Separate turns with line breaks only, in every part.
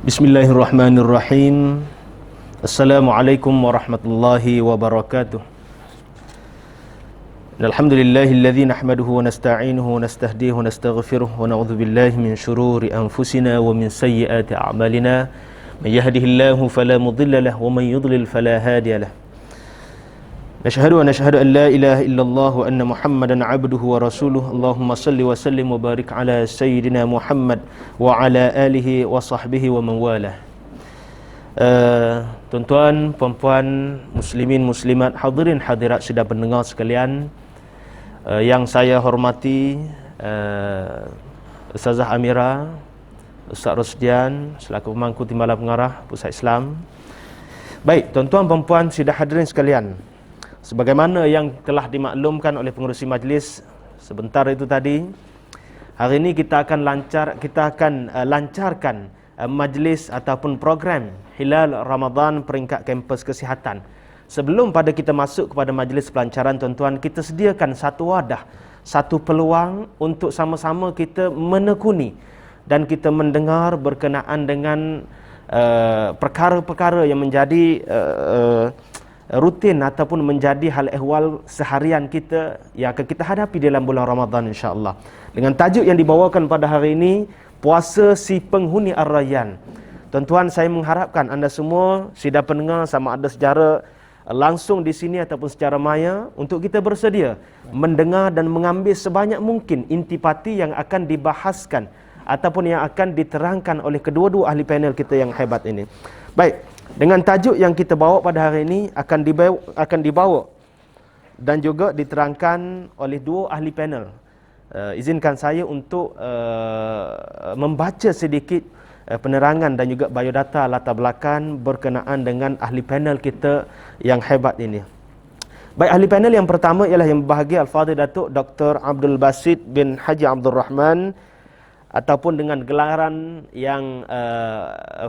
Bismillahirrahmanirrahim. Assalamualaikum warahmatullahi wabarakatuh. Alhamdulillahilladzi nahmaduhu wa nasta'inuhu wa nastahdihi wa nastaghfiruh wa na'udzu billahi min syururi anfusina wa min sayyiati a'malina. May yahdihillahu fala mudilla lahu wa man yudlil fala hadiya lahu. Nashhadu an la ilaha illallah wa anna Muhammadan 'abduhu wa rasuluhu. Allahumma salli wa sallim wa barik ala sayyidina Muhammad wa ala alihi wa sahbihi wa man walah. Tuan-tuan, puan-puan, muslimin, muslimat, hadirin hadirat sidang pendengar sekalian, yang saya hormati, Ustazah Amira, Ustaz Rosdian selaku pemangku Timbalan Pengarah Pusat Islam. Baik, tuan-tuan, puan-puan, sidang hadirin sekalian, sebagaimana yang telah dimaklumkan oleh pengerusi majlis sebentar itu tadi, hari ini kita akan lancarkan majlis ataupun program Hilal Ramadan peringkat kampus kesihatan. Sebelum pada kita masuk kepada majlis pelancaran, tuan-tuan, kita sediakan satu wadah, satu peluang untuk sama-sama kita menekuni dan kita mendengar berkenaan dengan perkara-perkara yang menjadi rutin ataupun menjadi hal ehwal seharian kita yang akan kita hadapi dalam bulan Ramadan, insya-Allah. Dengan tajuk yang dibawakan pada hari ini, puasa si penghuni Ar-Rayyan. Tuan-tuan, saya mengharapkan anda semua sidang pendengar, sama ada secara langsung di sini ataupun secara maya, untuk kita bersedia mendengar dan mengambil sebanyak mungkin intipati yang akan dibahaskan ataupun yang akan diterangkan oleh kedua-dua ahli panel kita yang hebat ini. Baik, dengan tajuk yang kita bawa pada hari ini akan dibawa dan juga diterangkan oleh dua ahli panel. Izinkan saya untuk membaca sedikit penerangan dan juga biodata latar belakang berkenaan dengan ahli panel kita yang hebat ini. Baik, ahli panel yang pertama ialah yang berbahagia Al-Fadhil Datuk Dr. Abdul Basit bin Haji Abdul Rahman, ataupun dengan gelaran yang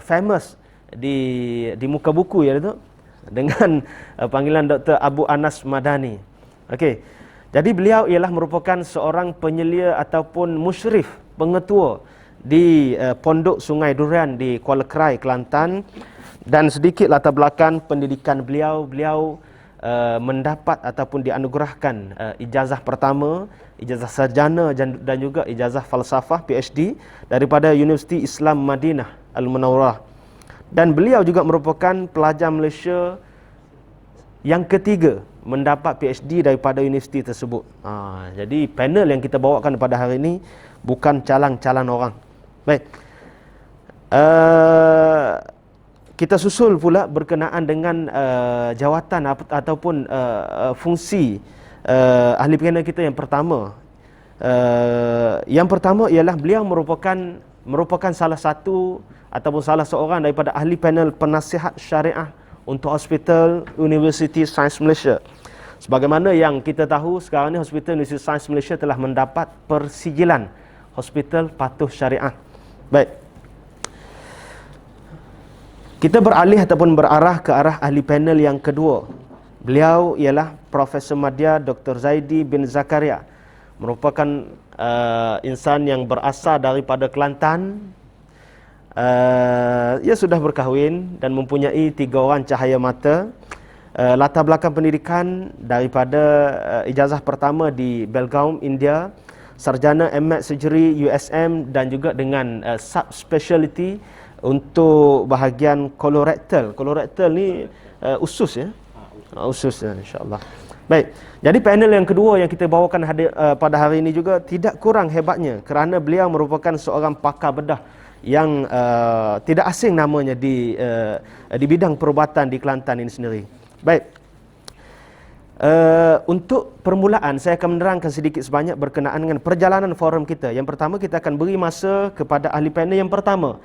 famous di muka buku, ya Datuk, dengan panggilan Dr. Abu Anas Madani. Okey. Jadi beliau ialah merupakan seorang penyelia ataupun musyrif, pengetua di Pondok Sungai Durian di Kuala Krai, Kelantan. Dan sedikit latar belakang pendidikan beliau mendapat ataupun dianugerahkan ijazah pertama, ijazah sarjana dan juga ijazah falsafah PhD daripada Universiti Islam Madinah Al-Munawwarah. Dan beliau juga merupakan pelajar Malaysia yang ketiga mendapat PhD daripada universiti tersebut. Jadi panel yang kita bawakan pada hari ini bukan calang-calang orang. Baik. Kita susul pula berkenaan dengan jawatan ataupun fungsi ahli panel kita yang pertama. Yang pertama ialah beliau merupakan salah satu ataupun salah seorang daripada ahli panel penasihat syariah untuk Hospital University Sains Malaysia. Sebagaimana yang kita tahu, sekarang ni Hospital University Sains Malaysia telah mendapat persijilan Hospital Patuh Syariah. Baik. Kita beralih ataupun berarah ke arah ahli panel yang kedua. Beliau ialah Profesor Madya Dr. Zaidi bin Zakaria, merupakan insan yang berasal daripada Kelantan. Ia sudah berkahwin dan mempunyai 3 orang cahaya mata. Latar belakang pendidikan daripada ijazah pertama di Belgaum, India, sarjana MAD Surgery USM, dan juga dengan subspecialty untuk bahagian colorectal. Colorectal ni usus, ya. Usus, ya, insya-Allah. Baik. Jadi panel yang kedua yang kita bawakan pada hari ini juga tidak kurang hebatnya, kerana beliau merupakan seorang pakar bedah yang tidak asing namanya di bidang perubatan di Kelantan ini sendiri. Baik. Untuk permulaan saya akan menerangkan sedikit sebanyak berkenaan dengan perjalanan forum kita. Yang pertama, kita akan beri masa kepada ahli panel yang pertama.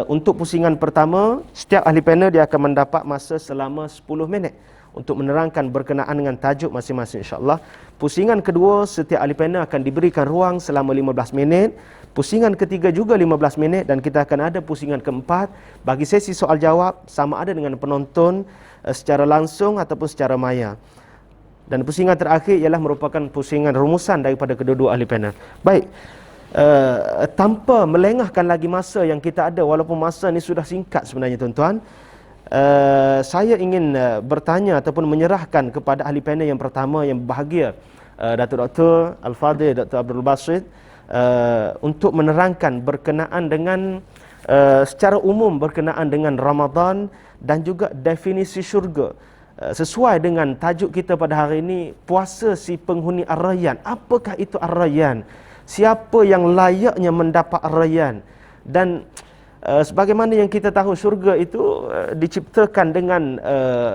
Untuk pusingan pertama, setiap ahli panel dia akan mendapat masa selama 10 minit untuk menerangkan berkenaan dengan tajuk masing-masing, insya-Allah. Pusingan kedua, setiap ahli panel akan diberikan ruang selama 15 minit. Pusingan ketiga juga 15 minit, dan kita akan ada pusingan keempat bagi sesi soal jawab sama ada dengan penonton secara langsung ataupun secara maya. Dan pusingan terakhir ialah merupakan pusingan rumusan daripada kedua-dua ahli panel. Baik. tanpa melengahkan lagi masa yang kita ada, walaupun masa ni sudah singkat sebenarnya tuan-tuan, saya ingin bertanya ataupun menyerahkan kepada ahli panel yang pertama yang berbahagia, Datuk Dr. Al-Fadhil Dr. Abdul Basit, untuk menerangkan berkenaan dengan secara umum berkenaan dengan Ramadan dan juga definisi syurga. Sesuai dengan tajuk kita pada hari ini, puasa si penghuni Ar-Rayyan. Apakah itu Ar-Rayyan? Siapa yang layaknya mendapat Ar-Rayyan? Dan sebagaimana yang kita tahu, syurga itu diciptakan dengan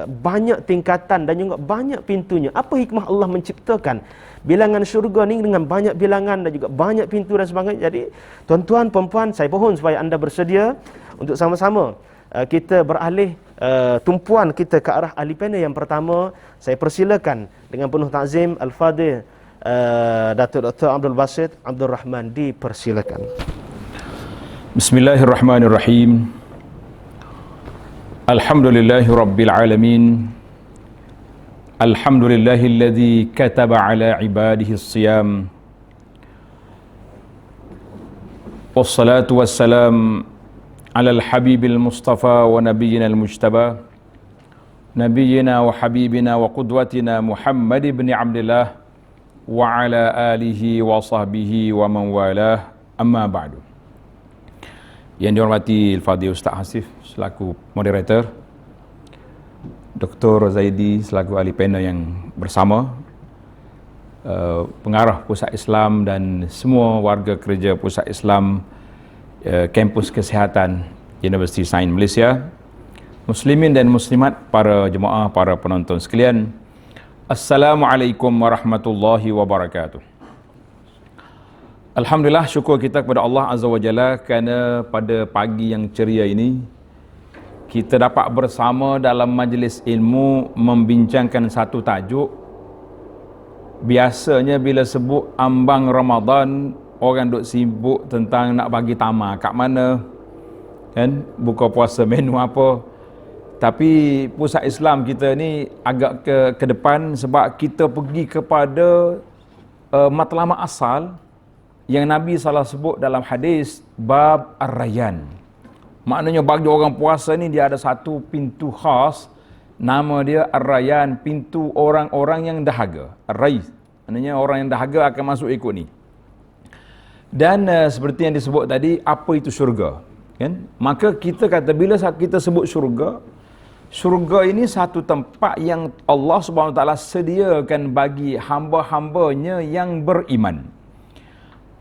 banyak tingkatan dan juga banyak pintunya. Apa hikmah Allah menciptakan bilangan syurga ni dengan banyak bilangan dan juga banyak pintu dan sebagainya? Jadi tuan-tuan, puan-puan, saya mohon supaya anda bersedia untuk sama-sama kita beralih tumpuan kita ke arah ahli panel yang pertama. Saya persilakan dengan penuh takzim Al-Fadhil Datuk Dr. Abdul Basit Abdul Rahman, dipersilakan.
Bismillahirrahmanirrahim. Alhamdulillahi rabbil alamin. Alhamdulillahilladzi kataba ala ibadihi as-siyam. Wassalatu wassalam ala al-habibil mustafa wa nabiyyina al-mujtaba, nabiyyina wa habibina wa qudwatina Muhammad ibn Abdullah wa ala alihi wa sahbihi wa man walah, amma ba'du. Yang dihormati Al-Fadhil Ustaz Hasif selaku moderator, Dr. Zaidi selaku ahli panel yang bersama, pengarah Pusat Islam dan semua warga kerja Pusat Islam Kampus Kesihatan Universiti Sains Malaysia, muslimin dan muslimat, para jemaah, para penonton sekalian, Assalamualaikum warahmatullahi wabarakatuh. Alhamdulillah, syukur kita kepada Allah Azza wa Jalla kerana pada pagi yang ceria ini kita dapat bersama dalam majlis ilmu membincangkan satu tajuk. Biasanya bila sebut ambang Ramadan, orang duk sibuk tentang nak bagi tamar kat mana, kan, buka puasa menu apa. Tapi Pusat Islam kita ni agak ke depan sebab kita pergi kepada matlamat asal yang Nabi SAW sebut dalam hadis bab Ar-Rayyan. Maknanya bagi orang puasa ni dia ada satu pintu khas, nama dia Ar-Rayyan, pintu orang-orang yang dahaga. Ar-Ray, maknanya orang yang dahaga akan masuk ikut ni. Dan seperti yang disebut tadi, apa itu syurga, kan? Maka kita kata bila kita sebut syurga, syurga ini satu tempat yang Allah Subhanahu Wa Taala sediakan bagi hamba-hambanya yang beriman.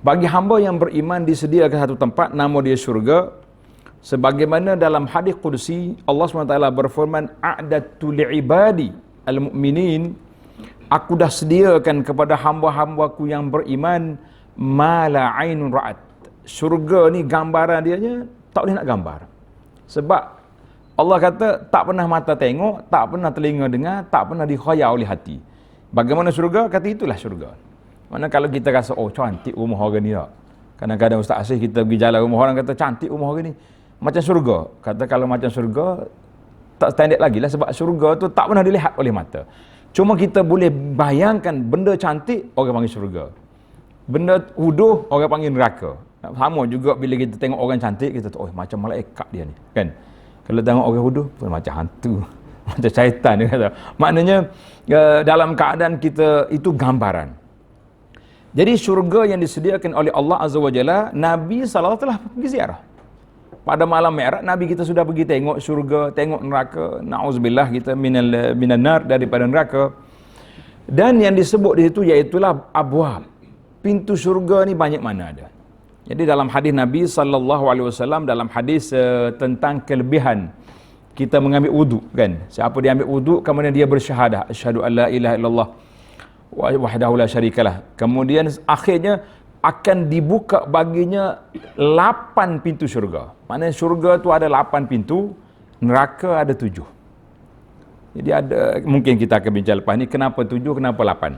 Bagi hamba yang beriman disediakan satu tempat, nama dia syurga. Sebagaimana dalam hadis qudsi Allah SWT berfirman, a'dadtu li'ibadi al-mu'minin, aku dah sediakan kepada hamba-hambaku yang beriman ma la ainun ra'at. Syurga ni gambaran dia tak boleh nak gambar. Sebab Allah kata tak pernah mata tengok, tak pernah telinga dengar, tak pernah dikhayal oleh hati. Bagaimana syurga? Kata itulah syurga. Mana kalau kita rasa, oh cantik rumah orang ni tak? Kadang-kadang Ustaz Asif kita pergi jalan rumah orang, kata cantik rumah orang ni, macam syurga. Kata kalau macam syurga, tak standard lagi lah, sebab syurga tu tak pernah dilihat oleh mata. Cuma kita boleh bayangkan benda cantik, orang panggil syurga. Benda huduh, orang panggil neraka. Sama juga bila kita tengok orang cantik, kita tu, oh macam malaikat dia ni, kan? Kalau tengok orang huduh, pun macam hantu, macam syaitan dia kata. Maknanya dalam keadaan kita itu gambaran. Jadi syurga yang disediakan oleh Allah Azza wa Jalla, Nabi SAW telah pergi ziarah. Pada malam Mi'raj, Nabi kita sudah pergi tengok syurga, tengok neraka. Na'udzubillah, kita minan nar, daripada neraka. Dan yang disebut di situ iaitulah abwab. Pintu syurga ni banyak mana ada. Jadi dalam hadis Nabi SAW, dalam hadis tentang kelebihan kita mengambil wudu, kan? Siapa dia ambil wudu, kemudian dia bersyahadah, asyhadu an la ilaha illallah wahdahu la syarikalah. Kemudian akhirnya akan dibuka baginya 8 pintu syurga. Maknanya syurga tu ada 8 pintu, neraka ada 7. Jadi ada, mungkin kita akan bincang lepas ni kenapa 7, kenapa 8.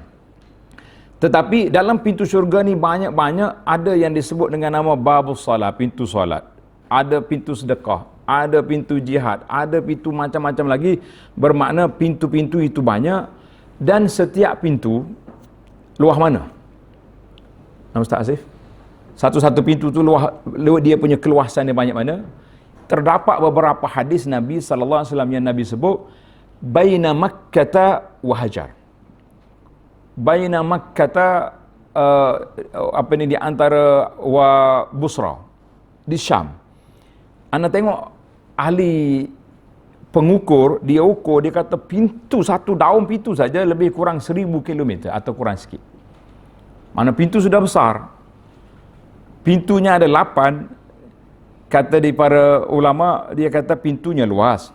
Tetapi dalam pintu syurga ni banyak-banyak ada yang disebut dengan nama babus salat, pintu solat. Ada pintu sedekah, ada pintu jihad, ada pintu macam-macam lagi, bermakna pintu-pintu itu banyak. Dan setiap pintu luah mana? Ustaz Asif? Satu-satu pintu tu lewat dia punya keluasan dia banyak mana. Terdapat beberapa hadis Nabi sallallahu alaihi wasallam yang Nabi sebut baina Makkah wa Hajar. Baina Makkah di antara wa Busra di Syam. Anda tengok ahli pengukur, dia ukur, dia kata pintu, satu daun pintu saja lebih kurang 1000 kilometer atau kurang sikit. Mana pintu sudah besar. Pintunya ada 8. Kata di para ulama, dia kata pintunya luas.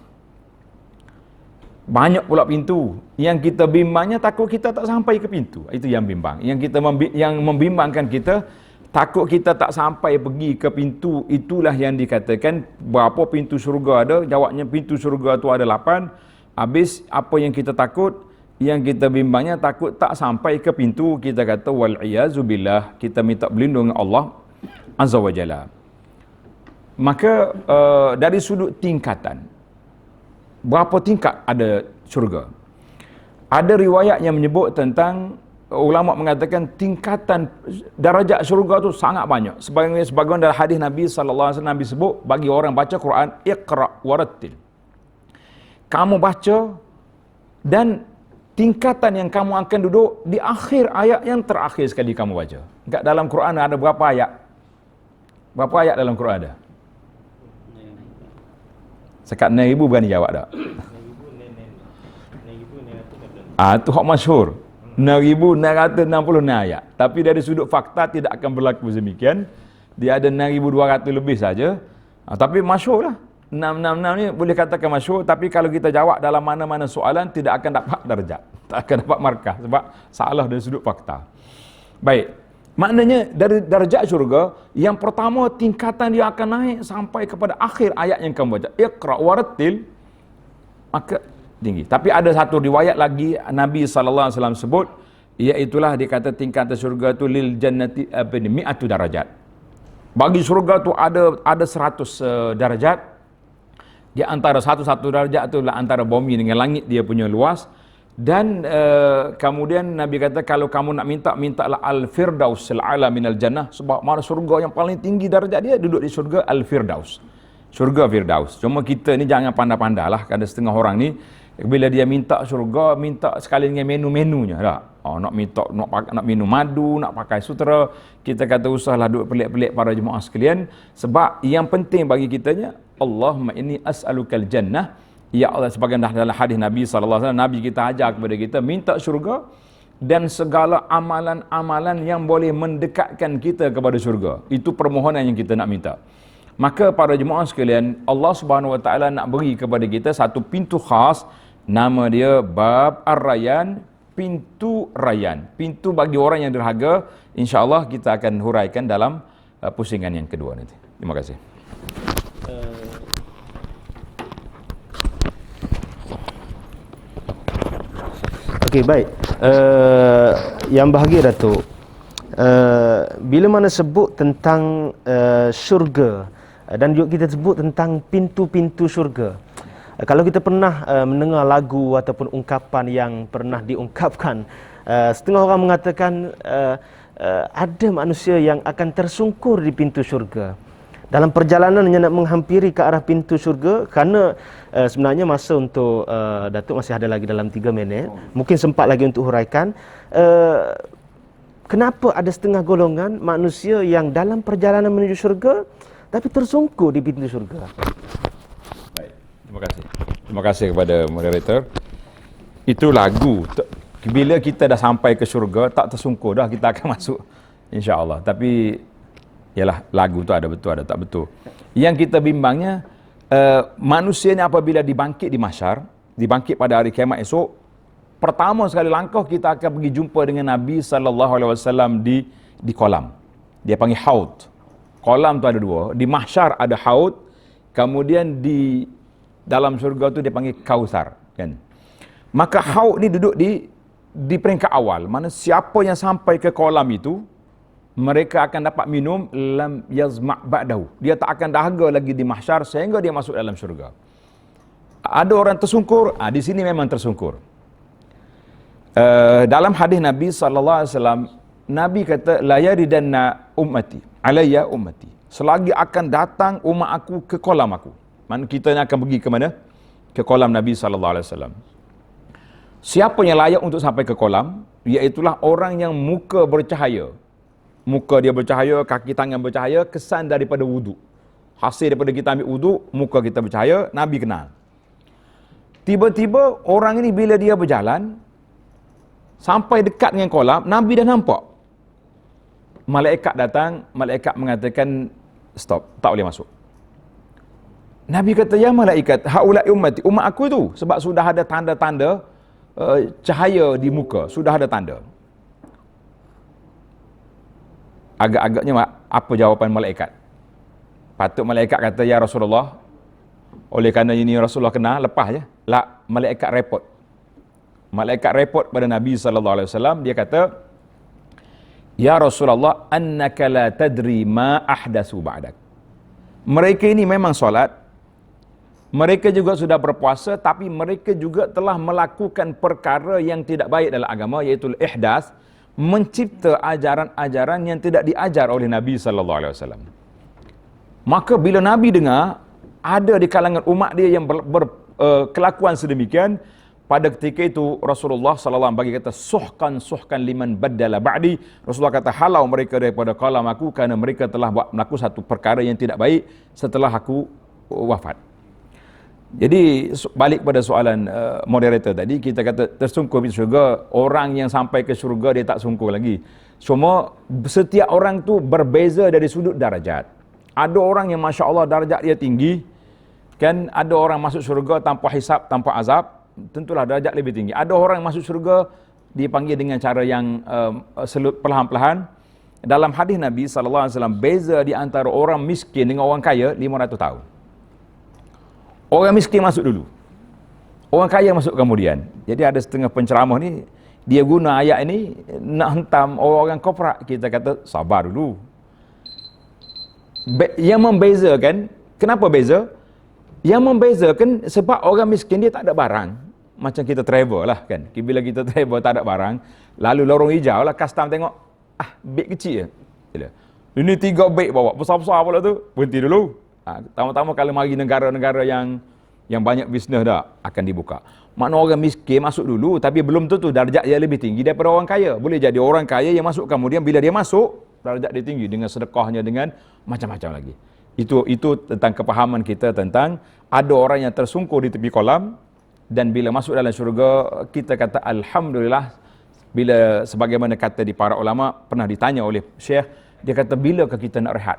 Banyak pula pintu. Yang kita bimbangnya takut kita tak sampai ke pintu. Itu yang bimbang. Yang membimbangkan kita, takut kita tak sampai pergi ke pintu. Itulah yang dikatakan berapa pintu syurga ada. Jawabnya pintu syurga tu ada 8. Habis apa yang kita takut? Yang kita bimbangnya takut tak sampai ke pintu. Kita kata wal'iyazubillah. Kita minta berlindung dengan Allah Azza wa Jalla. Maka dari sudut tingkatan, berapa tingkat ada syurga? Ada riwayat yang menyebut tentang, ulama mengatakan tingkatan darajat syurga tu sangat banyak. Sebagian dari hadis Nabi sallallahu alaihi wasallam Nabi sebut bagi orang baca Quran, iqra warattil. Kamu baca dan tingkatan yang kamu akan duduk di akhir ayat yang terakhir sekali kamu baca. Dekat dalam Quran ada berapa ayat? Berapa ayat dalam Quran ada? Sekat 6,000 berani jawab tak? Itu hak masyhur. 6,966 ayat. Tapi dari sudut fakta tidak akan berlaku demikian. Dia ada 6,200 lebih saja. Tapi masyhur lah. 666 ni boleh katakan masyhur. Tapi kalau kita jawab dalam mana-mana soalan, tidak akan dapat darjat. Tak akan dapat markah. Sebab salah dari sudut fakta. Baik. Maknanya dari darjat syurga, yang pertama tingkatan dia akan naik sampai kepada akhir ayat yang kamu baca. Iqra warattil, maka tinggi. Tapi ada satu riwayat lagi Nabi sallallahu alaihi wasallam sebut, iaitulah dia kata tingkatan syurga tu lil jannati mi'atu darajat. Bagi syurga tu ada 100 darajat. Di antara satu darajat tu lah antara bumi dengan langit dia punya luas. Dan kemudian Nabi kata kalau kamu nak mintalah al-firdaus al-ala minal jannah, sebab mana syurga yang paling tinggi darjat dia duduk di syurga al-firdaus. Syurga firdaus. Cuma kita ni jangan pandai-pandai lah, ada setengah orang ni bila dia minta syurga, minta sekali dengan menu-menunya tak. Nak minum madu, nak pakai sutera, kita kata usahlah duduk pelik-pelik para jemaah sekalian, sebab yang penting bagi kitanya Allahumma inni as'alukal jannah. Ya Allah, sebagian dalam hadis Nabi sallallahu alaihi wasallam, Nabi kita ajar kepada kita minta syurga dan segala amalan-amalan yang boleh mendekatkan kita kepada syurga. Itu permohonan yang kita nak minta. Maka para jemaah sekalian, Allah Subhanahu wa taala nak beri kepada kita satu pintu khas, nama dia Bab Ar-Rayyan, pintu Rayyan. Pintu bagi orang yang derhaga. Insya-Allah kita akan huraikan dalam pusingan yang kedua nanti. Terima kasih.
Okey, baik. Yang bahagia Datuk, bila mana sebut tentang syurga dan juga kita sebut tentang pintu-pintu syurga, kalau kita pernah mendengar lagu ataupun ungkapan yang pernah diungkapkan, setengah orang mengatakan ada manusia yang akan tersungkur di pintu syurga dalam perjalanannya nak menghampiri ke arah pintu syurga, kerana sebenarnya masa untuk Datuk masih ada lagi dalam 3 minit. Mungkin sempat lagi untuk huraikan kenapa ada setengah golongan manusia yang dalam perjalanan menuju syurga tapi tersungkur di pintu syurga.
Baik, terima kasih. Terima kasih kepada moderator. Itu lagu. Bila kita dah sampai ke syurga, tak tersungkur dah, kita akan masuk insya-Allah. Tapi ialah lagu tu ada betul, ada tak betul. Yang kita bimbangnya, manusia ni apabila dibangkit di mahsyar, dibangkit pada hari kiamat esok, pertama sekali langkah kita akan pergi jumpa dengan Nabi sallallahu alaihi wasallam di kolam. Dia panggil haud. Kolam tu ada 2. Di mahsyar ada haud, kemudian di dalam syurga tu dia panggil Kautsar, kan. Maka haud ni duduk di peringkat awal. Mana siapa yang sampai ke kolam itu, mereka akan dapat minum lam yazma' ba'dahu. Dia tak akan dahaga lagi di mahsyar sehingga dia masuk dalam syurga. Ada orang tersungkur, di sini memang tersungkur. Dalam hadis Nabi sallallahu alaihi wasallam, Nabi kata la yaridanna ummati. alayya ummati. Selagi akan datang umat aku ke kolam aku. Mana kita ni akan pergi ke mana? Ke kolam Nabi sallallahu alaihi wasallam. Siapa yang layak untuk sampai ke kolam? Iaitulah orang yang muka bercahaya. Muka dia bercahaya, kaki tangan bercahaya, kesan daripada wuduk. Hasil daripada kita ambil wuduk, muka kita bercahaya, Nabi kenal. Tiba-tiba orang ini bila dia berjalan, sampai dekat dengan kolam, Nabi dah nampak. Malaikat datang, malaikat mengatakan, stop, tak boleh masuk. Nabi kata, ya malaikat, haulai ummati, umat aku tu, sebab sudah ada tanda-tanda cahaya di muka, sudah ada tanda. Agak-agaknya apa jawapan malaikat? Patut malaikat kata, ya Rasulullah, oleh kerana ini Rasulullah kenal, lepas je. La, malaikat repot. Malaikat repot pada Nabi SAW, dia kata, ya Rasulullah, annaka la tadri ma ahdasu ba'dak. Mereka ini memang solat, mereka juga sudah berpuasa, tapi mereka juga telah melakukan perkara yang tidak baik dalam agama, iaitu ihdas, mencipta ajaran-ajaran yang tidak diajar oleh Nabi SAW. Maka bila Nabi dengar, ada di kalangan umat dia yang berkelakuan sedemikian, pada ketika itu Rasulullah SAW bagi kata, suhkan liman baddala ba'di. Rasulullah kata, halau mereka daripada kolam aku, kerana mereka telah melakukan satu perkara yang tidak baik setelah aku wafat. Jadi balik pada soalan moderator tadi, kita kata tersungkur di syurga, orang yang sampai ke syurga dia tak sungkur lagi. Cuma setiap orang tu berbeza dari sudut darajat. Ada orang yang Masya Allah darajat dia tinggi, kan? Ada orang masuk syurga tanpa hisab, tanpa azab, tentulah darajat lebih tinggi. Ada orang yang masuk syurga dipanggil dengan cara yang perlahan-perlahan. Dalam hadis Nabi SAW, beza di antara orang miskin dengan orang kaya 500 tahun. Orang miskin masuk dulu, orang kaya masuk kemudian. Jadi ada setengah penceramah ni, dia guna ayat ini nak hentam orang korporat. Kita kata sabar dulu. Yang membezakan, kenapa beza? Yang membezakan sebab orang miskin dia tak ada barang. Macam kita travel lah kan. Bila kita travel tak ada barang, lalu lorong hijau lah, custom tengok, beg kecil je. Ini 3 beg bawa, besar-besar pula tu. Berhenti dulu. Tama-tama kalau mari negara-negara yang banyak bisnes dah akan dibuka. Makna orang miskin masuk dulu, tapi belum tentu darjat dia lebih tinggi daripada orang kaya. Boleh jadi orang kaya yang masuk kemudian, bila dia masuk, darjat dia tinggi dengan sedekahnya, dengan macam-macam lagi. Itu tentang kepahaman kita tentang ada orang yang tersungkur di tepi kolam, dan bila masuk dalam syurga, kita kata alhamdulillah. Bila sebagaimana kata di para ulama, pernah ditanya oleh Syekh, dia kata, bilakah kita nak rehat?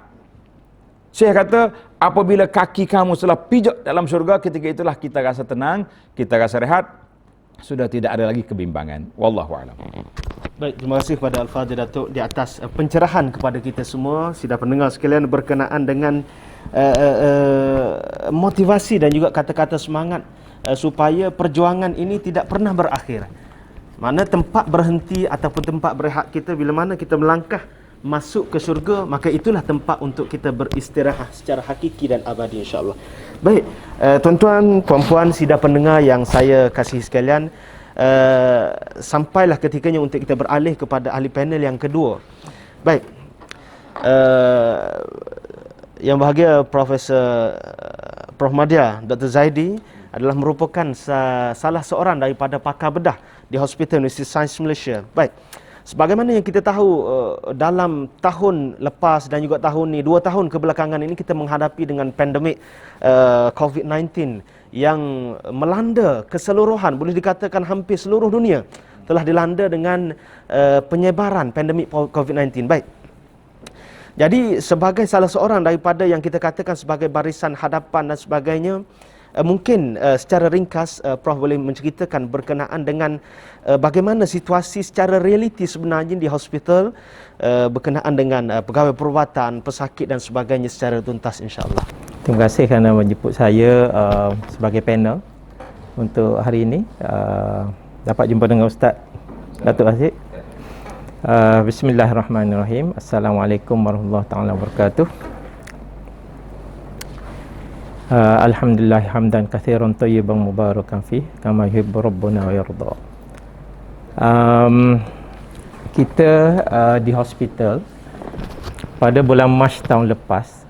Syekh kata, apabila kaki kamu telah pijak dalam syurga, ketika itulah kita rasa tenang, kita rasa rehat, sudah tidak ada lagi kebimbangan. Wallahu a'lam.
Baik, terima kasih kepada Al-Fadhil Datuk di atas pencerahan kepada kita semua, sidang pendengar sekalian, berkenaan dengan motivasi dan juga kata-kata semangat supaya perjuangan ini tidak pernah berakhir. Mana tempat berhenti ataupun tempat berehat kita, bila mana kita melangkah masuk ke syurga, maka itulah tempat untuk kita beristirahat secara hakiki dan abadi, insya-Allah. Baik, tuan-tuan, puan-puan, sidang pendengar yang saya kasihi sekalian, sampailah ketikanya untuk kita beralih kepada ahli panel yang kedua. Baik, yang bahagia Profesor Prof Madya Dr. Zaidi adalah merupakan salah seorang daripada pakar bedah di Hospital Universiti Sains Malaysia. Baik, sebagaimana yang kita tahu, dalam tahun lepas dan juga tahun ni, 2 tahun kebelakangan ini, kita menghadapi dengan pandemik COVID-19 yang melanda keseluruhan, boleh dikatakan hampir seluruh dunia telah dilanda dengan penyebaran pandemik COVID-19. Baik, jadi sebagai salah seorang daripada yang kita katakan sebagai barisan hadapan dan sebagainya, mungkin secara ringkas Prof boleh menceritakan berkenaan dengan bagaimana situasi secara realiti sebenarnya di hospital berkenaan dengan pegawai perubatan, pesakit dan sebagainya secara tuntas, insya-Allah.
Terima kasih kerana menjemput saya sebagai panel untuk hari ini. Dapat jumpa dengan Ustaz Datuk Aziz. Bismillahirrahmanirrahim. Assalamualaikum warahmatullahi taala wabarakatuh. Alhamdulillah hamdan katsiran thayyiban mubarakan fi kama yuhibbu rabbuna wa yarda. Kita di hospital pada bulan Mac tahun lepas,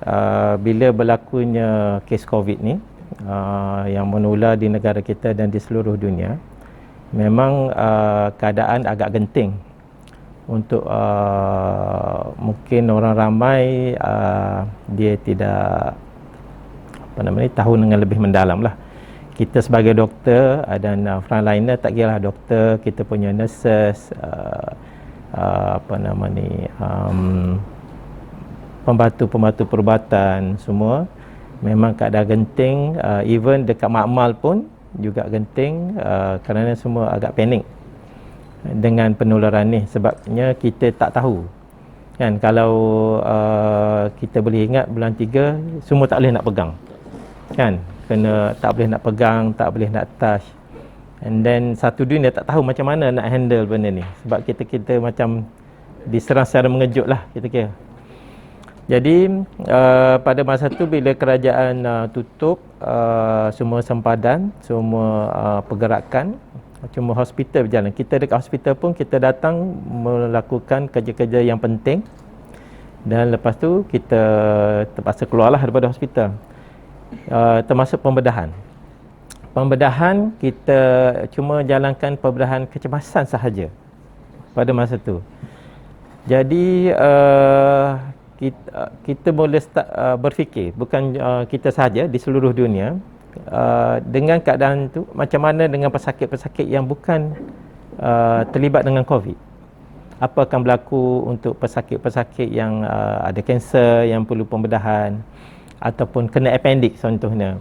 bila berlakunya kes COVID ni yang menular di negara kita dan di seluruh dunia, memang keadaan agak genting untuk mungkin orang ramai dia tidak tahu dengan lebih mendalam lah. Kita sebagai doktor dan frontliner, tak kira lah doktor, kita punya nurses, pembantu-pembantu perubatan, semua memang keadaan genting. Even dekat makmal pun juga genting, kerana semua agak panik dengan penularan ni. Sebabnya kita tak tahu kan, kalau kita boleh ingat bulan 3 semua tak boleh nak pegang kan, kena tak boleh nak pegang, tak boleh nak touch, and then satu dunia tak tahu macam mana nak handle benda ni, sebab kita macam diserang secara mengejut lah kita kira. Jadi pada masa tu bila kerajaan tutup semua sempadan, semua pergerakan, cuma hospital berjalan. Kita dekat hospital pun kita datang melakukan kerja-kerja yang penting, dan lepas tu kita terpaksa keluarlah daripada hospital. Termasuk pembedahan. Pembedahan kita cuma jalankan pembedahan kecemasan sahaja pada masa tu. Jadi kita boleh start berfikir, bukan kita sahaja, di seluruh dunia, dengan keadaan tu macam mana dengan pesakit-pesakit yang bukan terlibat dengan COVID. Apa akan berlaku untuk pesakit-pesakit yang ada kanser yang perlu pembedahan, ataupun kena appendix contohnya,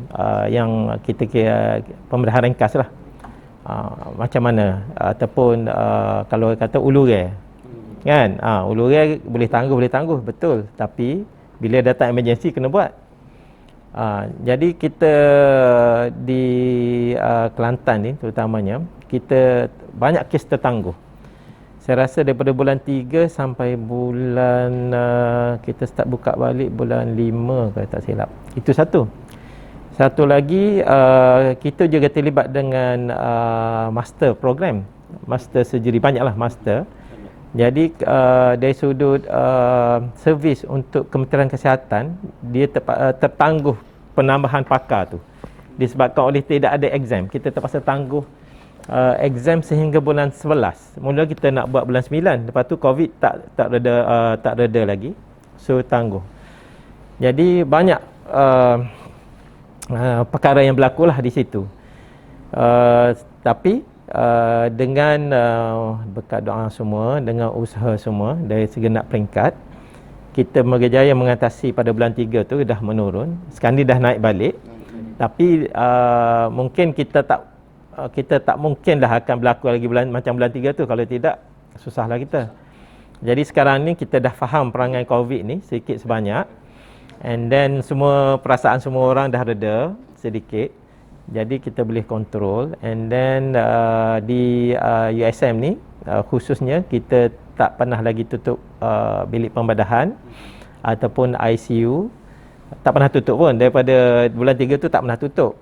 yang kita kira pembedahan ringkas lah, macam mana, ataupun kalau kata ulurai kan, ulurai boleh tangguh betul, tapi bila datang emergency kena buat. Jadi kita di Kelantan ni terutamanya, kita banyak kes tertangguh. Saya rasa daripada bulan 3 sampai bulan kita start buka balik bulan 5 kalau tak silap. Itu satu. Satu lagi, kita juga terlibat dengan master program, master surgery, banyaklah master. Jadi dari sudut servis untuk Kementerian Kesihatan, dia tertangguh penambahan pakar tu disebabkan oleh tidak ada exam. Kita terpaksa tangguh exam sehingga bulan 11. Mula kita nak buat bulan 9, lepas tu COVID tak reda lagi, so tangguh. Jadi banyak perkara yang berlaku lah di situ. Tapi dengan berkat doa semua, dengan usaha semua dari segenap peringkat, kita berjaya mengatasi. Pada bulan 3 tu dah menurun, sekarang ni dah naik balik. Tapi mungkin kita tak mungkin dah akan berlaku lagi macam bulan 3 tu. Kalau tidak, susahlah kita. Jadi sekarang ni kita dah faham perangai COVID ni sedikit sebanyak, and then semua perasaan semua orang dah reda sedikit. Jadi kita boleh kontrol, and then di USM ni khususnya kita tak pernah lagi tutup bilik pembedahan ataupun ICU. Tak pernah tutup pun, daripada bulan 3 tu tak pernah tutup.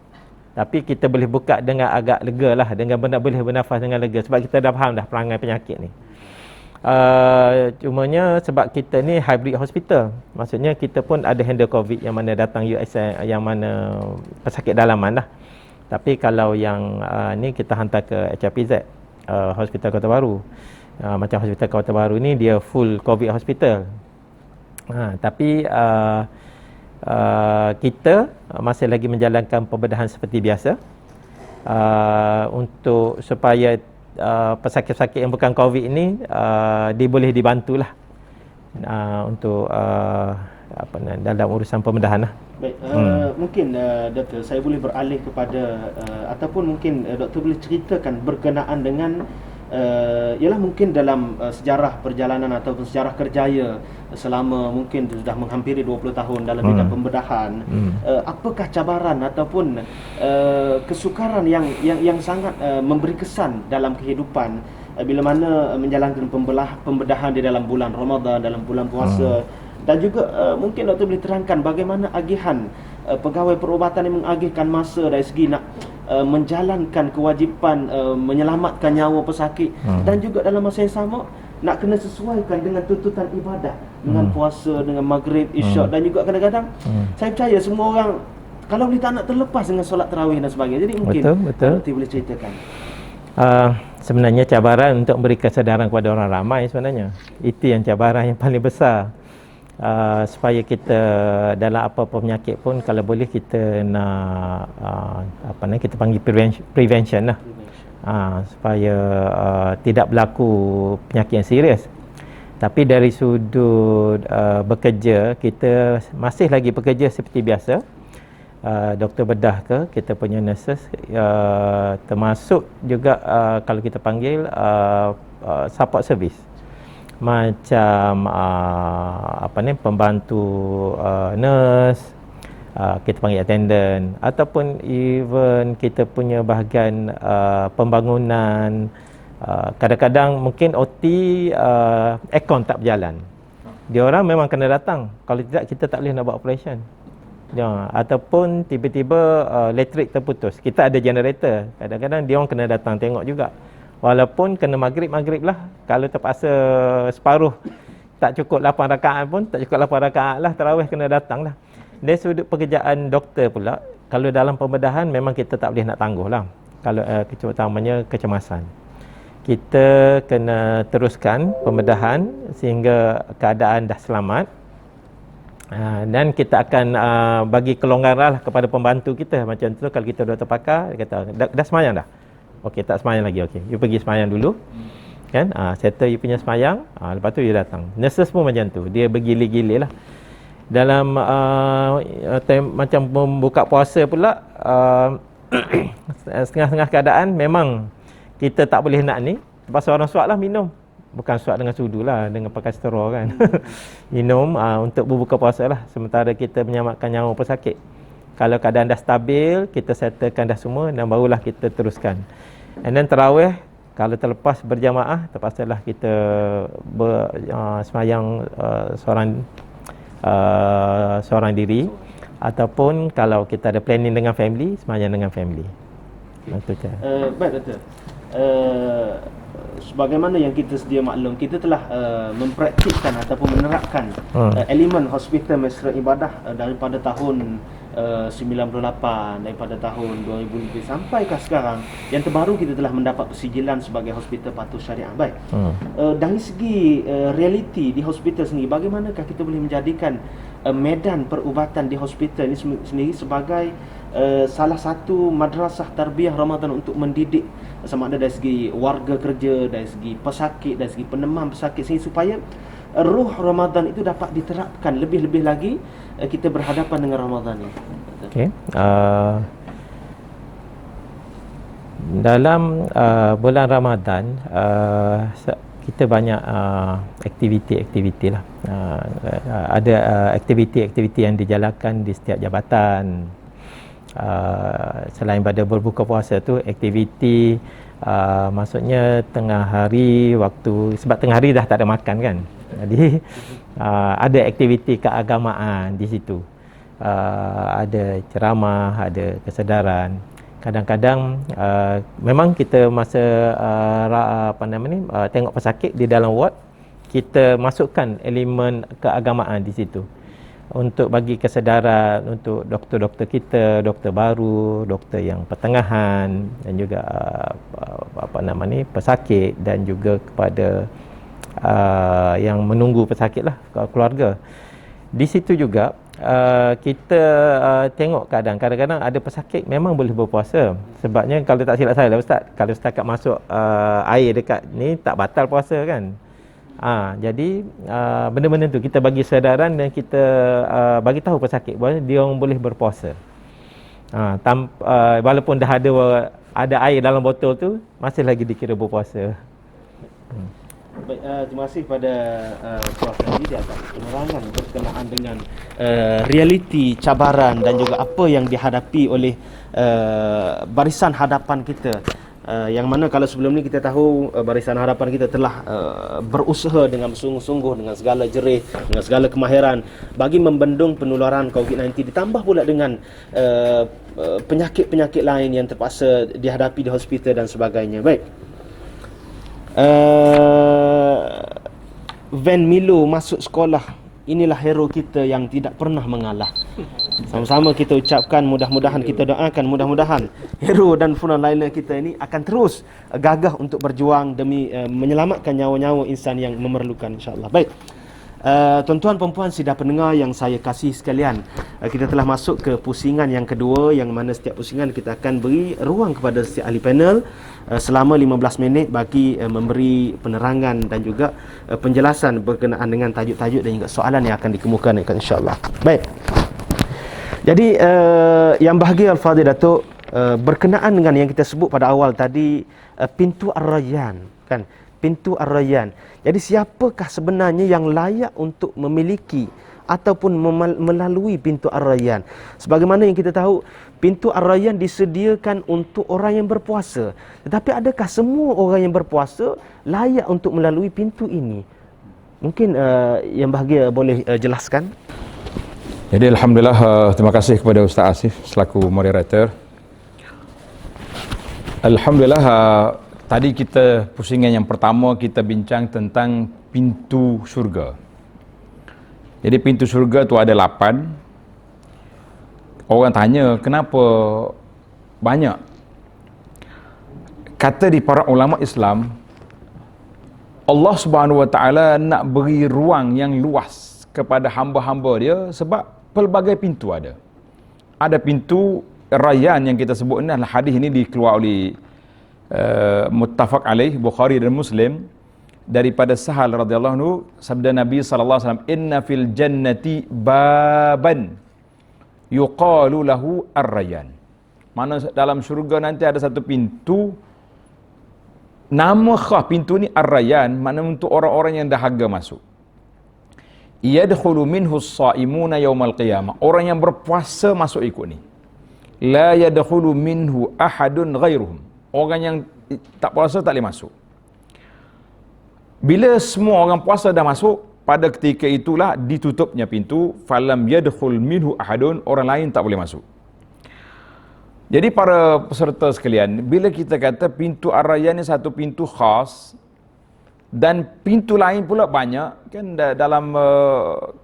Tapi kita boleh buka dengan agak lega lah, dengan boleh bernafas dengan lega, sebab kita dah faham dah perangai penyakit ni. Cumanya sebab kita ni hybrid hospital, maksudnya kita pun ada handle COVID yang mana datang USM, yang mana pesakit dalaman lah. Tapi kalau yang ni kita hantar ke HRPZ, Hospital Kota Baru. Macam Hospital Kota Baru ni dia full COVID hospital. Tapi kita masih lagi menjalankan pembedahan seperti biasa, untuk supaya pesakit-pesakit yang bukan COVID ni dia boleh dibantulah untuk dalam urusan pembedahan lah.
Baik, mungkin doktor, saya boleh beralih kepada ataupun mungkin doktor boleh ceritakan berkenaan dengan ialah mungkin dalam sejarah perjalanan ataupun sejarah kerjaya selama mungkin sudah menghampiri 20 tahun dalam bidang pembedahan, apakah cabaran ataupun kesukaran yang sangat memberi kesan dalam kehidupan bila mana menjalankan pembedahan di dalam bulan Ramadan, dalam bulan puasa, dan juga mungkin doktor boleh terangkan bagaimana agihan pegawai perubatan yang mengagihkan masa dari segi nak menjalankan kewajipan menyelamatkan nyawa pesakit, dan juga dalam masa yang sama nak kena sesuaikan dengan tuntutan ibadah dengan puasa, dengan maghrib, isyak dan juga kadang-kadang saya percaya semua orang kalau boleh tak nak terlepas dengan solat tarawih dan sebagainya. Jadi mungkin
Betul.
Dr. boleh ceritakan.
Sebenarnya cabaran untuk beri kesedaran kepada orang ramai sebenarnya. Itu yang cabaran yang paling besar. Supaya kita dalam apa-apa penyakit pun kalau boleh kita nak kita panggil prevention lah. Supaya tidak berlaku penyakit yang serius. Tapi dari sudut bekerja, kita masih lagi bekerja seperti biasa. Doktor bedah ke, kita punya nurses, termasuk juga kalau kita panggil support service, macam pembantu nurse, kita panggil attendant, ataupun even kita punya bahagian pembangunan. Kadang-kadang mungkin OT aircon tak berjalan, dia orang memang kena datang, kalau tidak kita tak boleh nak buat operation. Ataupun tiba-tiba elektrik terputus, kita ada generator, kadang-kadang dia orang kena datang tengok juga. Walaupun kena maghrib lah, kalau terpaksa separuh tak cukup 8 rakaat pun, tak cukup 8 rakaat lah, tarawih kena datang lah. Dari sudut pekerjaan doktor pula, kalau dalam pembedahan memang kita tak boleh nak tangguh lah. Kalau utamanya kecemasan, kita kena teruskan pembedahan sehingga keadaan dah selamat. Dan kita akan bagi kelonggaran lah kepada pembantu kita. Macam tu kalau kita dah terpakar, dia kata dah semayang dah. Okey, tak semayang lagi. Okey, you pergi semayang dulu. Kan? Settle you punya semayang, lepas tu you datang. Nurses pun macam tu, dia bergilir-gilir lah. Dalam macam buka puasa pula, setengah-setengah keadaan memang kita tak boleh nak ni. Pasal orang suat lah minum. Bukan suat dengan sudu lah, dengan pakai straw kan. Minum untuk berbuka puasa lah, sementara kita menyelamatkan nyawa pesakit. Kalau keadaan dah stabil, kita settlekan dah semua dan barulah kita teruskan. And then tarawih, kalau terlepas berjamaah, terpaksalah kita semayang seorang diri. Ataupun kalau kita ada planning dengan family, semayang dengan family.
Baik Doktor. Sebagaimana yang kita sedia maklum, kita telah mempraktikkan ataupun menerapkan elemen hospital mesra ibadah daripada tahun 98, daripada tahun 2000 lebih sampai ke sekarang. Yang terbaru kita telah mendapat persijilan sebagai hospital patuh syariah. Baik. Dari segi realiti di hospital sendiri, bagaimanakah kita boleh menjadikan medan perubatan di hospital ini sendiri sebagai salah satu madrasah tarbiyah Ramadan untuk mendidik sama ada dari segi warga kerja, dari segi pesakit, dari segi penemam pesakit sehingga supaya ruh Ramadan itu dapat diterapkan lebih-lebih lagi kita berhadapan dengan Ramadan ini.
Okey. Dalam bulan Ramadan kita banyak aktiviti-aktiviti lah. Ada aktiviti-aktiviti yang dijalankan di setiap jabatan. Selain pada berbuka puasa tu, aktiviti maksudnya tengah hari, waktu sebab tengah hari dah tak ada makan kan, jadi ada aktiviti keagamaan di situ. Ada ceramah, ada kesedaran. Kadang-kadang memang kita masa tengok pesakit di dalam ward, kita masukkan elemen keagamaan di situ untuk bagi kesedaran untuk doktor-doktor kita, doktor baru, doktor yang pertengahan dan juga pesakit, dan juga kepada yang menunggu pesakit lah, keluarga. Di situ juga kita tengok kadang-kadang ada pesakit memang boleh berpuasa. Sebabnya kalau tak silap saya lah Ustaz, kalau setakat masuk air dekat ni tak batal puasa kan. Jadi benda-benda tu kita bagi sedaran dan kita bagi tahu pesakit bahawa dia orang boleh berpuasa. Walaupun dah ada air dalam botol tu, masih lagi dikira berpuasa.
Baik, terima kasih pada Prof. Randy di atas penerangan berkenaan dengan realiti cabaran dan juga apa yang dihadapi oleh barisan hadapan kita. Yang mana kalau sebelum ni kita tahu barisan hadapan kita telah berusaha dengan sungguh-sungguh dengan segala jerih, dengan segala kemahiran bagi membendung penularan COVID-19, ditambah pula dengan penyakit-penyakit lain yang terpaksa dihadapi di hospital dan sebagainya. Baik. Van Milo masuk sekolah. Inilah hero kita yang tidak pernah mengalah. Sama-sama kita ucapkan, mudah-mudahan kita doakan, mudah-mudahan hero dan frontliner kita ini akan terus gagah untuk berjuang demi menyelamatkan nyawa-nyawa insan yang memerlukan, insya-Allah. Baik. Tuan-tuan perempuan sidang pendengar yang saya kasih sekalian, kita telah masuk ke pusingan yang kedua, yang mana setiap pusingan kita akan beri ruang kepada setiap ahli panel selama 15 minit bagi memberi penerangan dan juga penjelasan berkenaan dengan tajuk-tajuk dan juga soalan yang akan dikemukakan, insya-Allah. Baik. Jadi yang bahagia Al-Fadhil Datuk, berkenaan dengan yang kita sebut pada awal tadi, pintu Ar-Rayyan, kan? Pintu Ar-Rayyan. Jadi siapakah sebenarnya yang layak untuk memiliki ataupun melalui pintu Ar-Rayyan? Sebagaimana yang kita tahu, pintu Ar-Rayyan disediakan untuk orang yang berpuasa. Tetapi adakah semua orang yang berpuasa layak untuk melalui pintu ini? Mungkin yang bahagia boleh jelaskan.
Jadi alhamdulillah, terima kasih kepada Ustaz Asif selaku moderator. Alhamdulillah, tadi kita pusingan yang pertama kita bincang tentang pintu syurga. Jadi pintu syurga tu ada 8. Orang tanya kenapa banyak? Kata di para ulama Islam, Allah Subhanahu Wa Taala nak beri ruang yang luas kepada hamba-hamba dia sebab pelbagai pintu ada. Ada pintu Rayyan yang kita sebut ni, hadis ini dikeluar oleh muttafaq alaih Bukhari dan Muslim daripada Sahal radhiyallahu anhu, sabda Nabi sallallahu alaihi wasallam, inna fil jannati baban yuqalu lahu Ar-Rayyan. Mana dalam syurga nanti ada satu pintu, nama khas pintu ni Ar-Rayyan, mana untuk orang-orang yang dahaga masuk. Yadkhulu minhu as-saimuna yaumal qiyamah. Orang yang berpuasa masuk ikut ni. La yadkhulu minhu ahadun ghairuhum. Orang yang tak puasa tak boleh masuk. Bila semua orang puasa dah masuk, pada ketika itulah ditutupnya pintu, falam yadkhul minhu ahadun, orang lain tak boleh masuk. Jadi para peserta sekalian, bila kita kata pintu Ar-Rayyan ni satu pintu khas dan pintu lain pula banyak, kan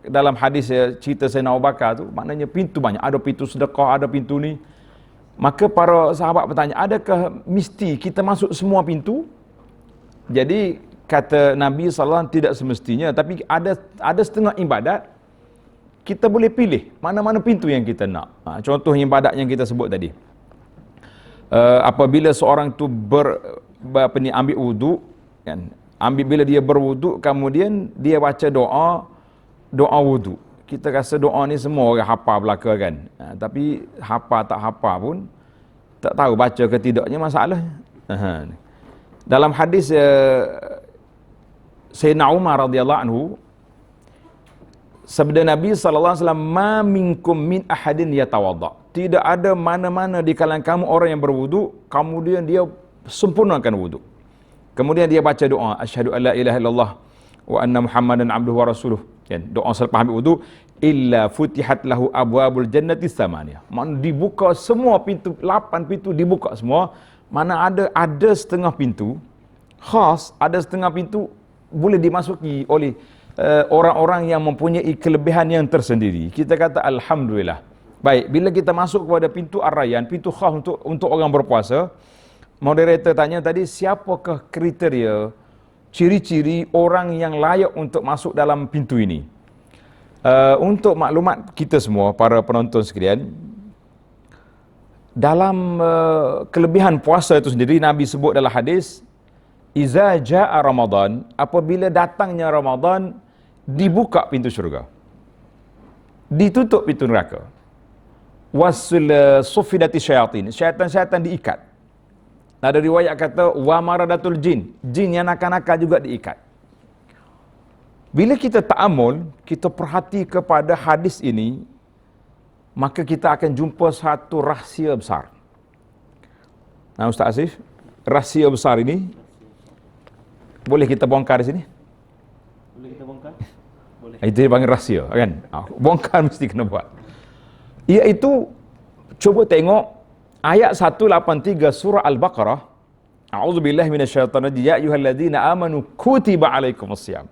dalam hadis cerita Sayyidina Abu Bakar tu, maknanya pintu banyak, ada pintu sedekah, ada pintu ni. Maka para sahabat bertanya, adakah mesti kita masuk semua pintu? Jadi kata Nabi SAW, tidak semestinya, tapi ada setengah ibadat kita boleh pilih mana-mana pintu yang kita nak. Contoh ibadat yang kita sebut tadi, apabila seorang tu ambil wuduk, kan, bila dia berwuduk, kemudian dia baca doa wuduk. Kita rasa doa ni semua orang hafal belaka kan. Tapi hafal tak hafal pun, tak tahu baca ke tidaknya masalahnya. Dalam hadis Sayyidina Umar radhiyallahu anhu, sabda Nabi sallallahu alaihi wasallam, ma minkum min ahadin yatawadda. Tidak ada mana-mana di kalangan kamu orang yang berwuduk, kemudian dia sempurnakan wuduk. Kemudian dia baca doa, asyhadu alla ilaha illallah wa anna muhammadan abduhu wa rasuluh. Kan, doa selepas ambil wuduk, illa futihat lahu abwabul jannati tsamaniyah. Mana dibuka semua pintu, 8 pintu dibuka semua. Mana ada setengah pintu khas, ada setengah pintu boleh dimasuki oleh orang-orang yang mempunyai kelebihan yang tersendiri. Kita kata alhamdulillah. Baik, bila kita masuk kepada pintu Ar-Rayyan, pintu khas untuk orang berpuasa, moderator tanya tadi, siapakah kriteria, ciri-ciri orang yang layak untuk masuk dalam pintu ini? Untuk maklumat kita semua, para penonton sekalian, dalam kelebihan puasa itu sendiri, Nabi sebut dalam hadis, iza ja'a Ramadan, apabila datangnya Ramadan, dibuka pintu syurga, ditutup pintu neraka. Sufidati syayatin, syaitan-syaitan diikat. Ada riwayat kata wa maradatul jin, jin yang nakal-nakal juga diikat. Bila kita ta'amul, kita perhati kepada hadis ini, maka kita akan jumpa satu rahsia besar. Nah, Ustaz Asif, rahsia besar ini boleh kita bongkar di sini?
Boleh kita bongkar? Boleh.
Itu dipanggil rahsia, kan? Bongkar mesti kena buat. Iaitu, cuba tengok ayat 183 surah Al-Baqarah. A'udzubillahi minasyaitonir rajim. Ya ayyuhalladzina amanu kutiba alaikumus shiyam.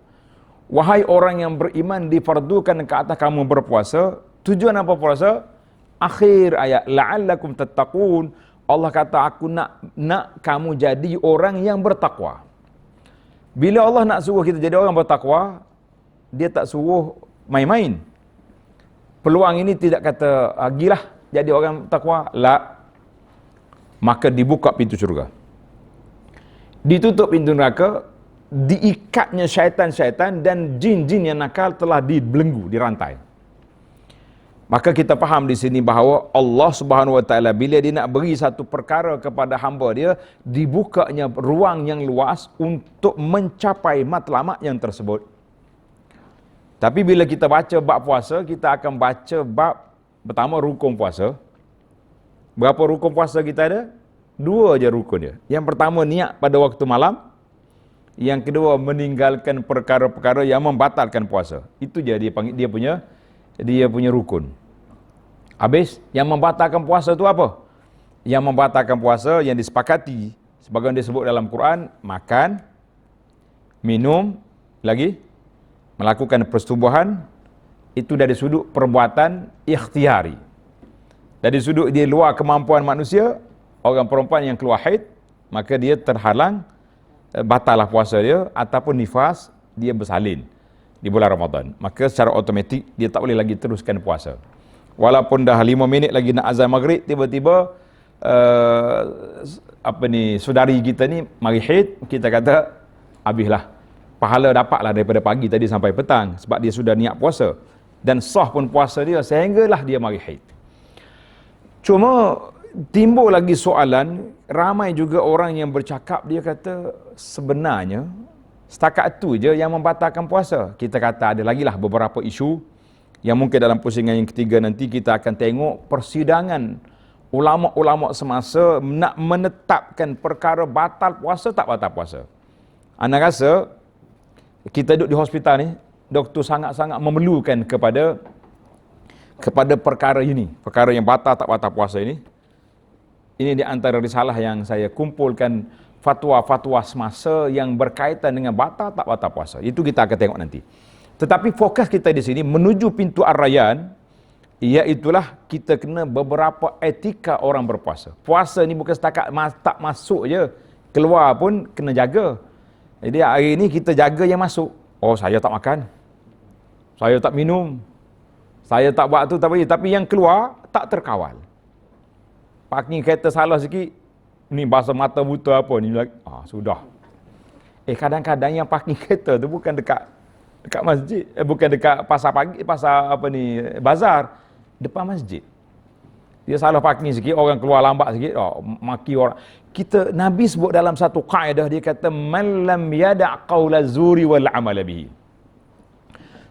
wahai orang yang beriman, difardukan ke atas kamu berpuasa. Tujuan apa puasa? Akhir ayat, la'allakum tattaqun. Allah kata, aku nak kamu jadi orang yang bertakwa. Bila Allah nak suruh kita jadi orang bertakwa, dia tak suruh main-main. Peluang ini tidak kata, gilah jadi orang takwa. La. Maka dibuka pintu syurga, ditutup pintu neraka, diikatnya syaitan-syaitan dan jin-jin yang nakal telah dibelenggu, dirantai. Maka kita faham di sini bahawa Allah Subhanahu Wa Taala bila dia nak beri satu perkara kepada hamba dia, dibukanya ruang yang luas untuk mencapai matlamat yang tersebut. Tapi bila kita baca bab puasa, kita akan baca bab pertama rukun puasa. Berapa rukun puasa kita ada? 2 je rukun dia. Yang pertama niat pada waktu malam. Yang kedua meninggalkan perkara-perkara yang membatalkan puasa. Itu je dia panggil dia punya rukun. Habis yang membatalkan puasa tu apa? Yang membatalkan puasa yang disepakati sebagaimana disebut dalam Quran, makan, minum, lagi melakukan persetubuhan, itu dari sudut perbuatan ikhtiari. Dari sudut dia luar kemampuan manusia, orang perempuan yang keluar haid, maka dia terhalang, batallah puasa dia, ataupun nifas, dia bersalin di bulan Ramadan. Maka secara automatik dia tak boleh lagi teruskan puasa. Walaupun dah 5 minit lagi nak azan maghrib, tiba-tiba saudari kita ni mari haid, kita kata habislah. Pahala dapatlah daripada pagi tadi sampai petang sebab dia sudah niat puasa. Dan sah pun puasa dia sehinggalah dia mari haid. Cuma timbul lagi soalan, ramai juga orang yang bercakap, dia kata sebenarnya setakat itu je yang membatalkan puasa. Kita kata ada lagi lah beberapa isu yang mungkin dalam pusingan yang ketiga nanti kita akan tengok persidangan ulama-ulama semasa nak menetapkan perkara batal puasa tak batal puasa. Anda rasa kita duduk di hospital ni, doktor sangat-sangat memerlukan kepada perkara ini, perkara yang batal tak batal puasa ini. Ini di antara risalah yang saya kumpulkan fatwa-fatwa semasa yang berkaitan dengan batal tak batal puasa. Itu kita akan tengok nanti. Tetapi fokus kita di sini menuju pintu Ar-Rayyan, iaitulah kita kena beberapa etika orang berpuasa. Puasa ni bukan setakat tak masuk je, keluar pun kena jaga. Jadi hari ini kita jaga yang masuk. Oh, saya tak makan, saya tak minum, saya tak buat tu, tak boleh. Tapi yang keluar tak terkawal. Parking kereta salah sikit, ni bahasa mata buta apa ni, sudah. Kadang-kadang yang parking kereta tu bukan dekat masjid, bukan dekat pasar pagi, bazar, depan masjid. Dia salah parking sikit, orang keluar lambat sikit, maki orang. Nabi sebut dalam satu kaedah, dia kata man lam yada' qaula zuri wal amal bihi.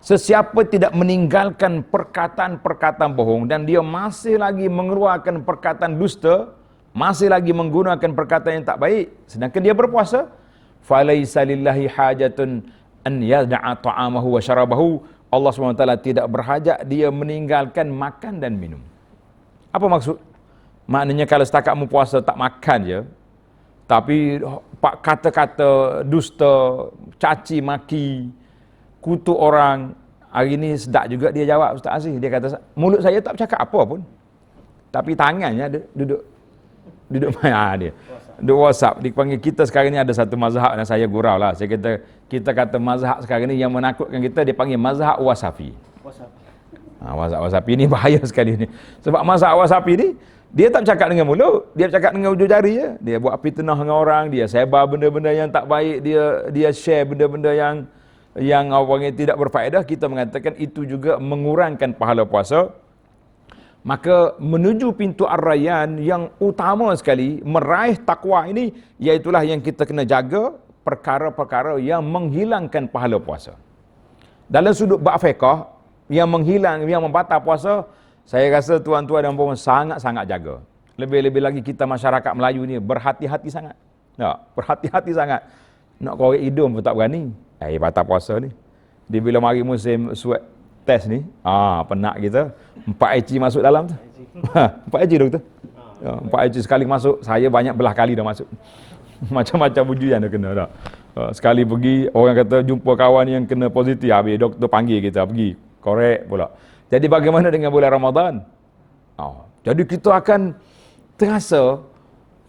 Sesiapa tidak meninggalkan perkataan-perkataan bohong dan dia masih lagi mengeluarkan perkataan dusta, masih lagi menggunakan perkataan yang tak baik, sedangkan dia berpuasa, falaisa lillahi hajatun an yada'a ta'amahu wa syarabahu. Allah SWT tidak berhajat dia meninggalkan makan dan minum. Apa maksud? Maknanya kalau setakat mu puasa tak makan je, tapi kata-kata dusta, caci maki, kutuk orang. Hari ni sedap juga dia jawab, Ustaz Aziz. Dia kata, mulut saya tak bercakap apa pun, tapi tangannya duduk WhatsApp. Dipanggil kita sekarang ni ada satu mazhab yang saya gurau lah. Kita kata mazhab sekarang ni yang menakutkan kita, dia panggil mazhab wasafi. Mazhab wasafi ni bahaya sekali ni. Sebab mazhab wasafi ni, dia tak bercakap dengan mulut, dia bercakap dengan ujung jari je. Dia buat fitnah dengan orang, dia sebar benda-benda yang tak baik, dia share benda-benda yang orang yang tidak berfaedah. Kita mengatakan itu juga mengurangkan pahala puasa. Maka menuju pintu Ar-Rayyan yang utama sekali, meraih takwa ini, iaitulah yang kita kena jaga perkara-perkara yang menghilangkan pahala puasa. Dalam sudut bab fiqh, yang membatal puasa, saya rasa tuan-tuan dan puan sangat-sangat jaga. Lebih-lebih lagi kita masyarakat Melayu ni berhati-hati sangat. Berhati-hati sangat. Nak korek hidung pun tak berani. Batal puasa ni. Dia bila mari musim swab test ni, penat kita. 4 HG masuk dalam tu. 4 HG doktor. 4 HG sekali masuk, saya banyak belah kali dah masuk. Macam-macam ujian dah kena dah. Sekali pergi, orang kata jumpa kawan yang kena positif, habis doktor panggil kita pergi, korek pula. Jadi bagaimana dengan bulan Ramadan? Jadi kita akan terasa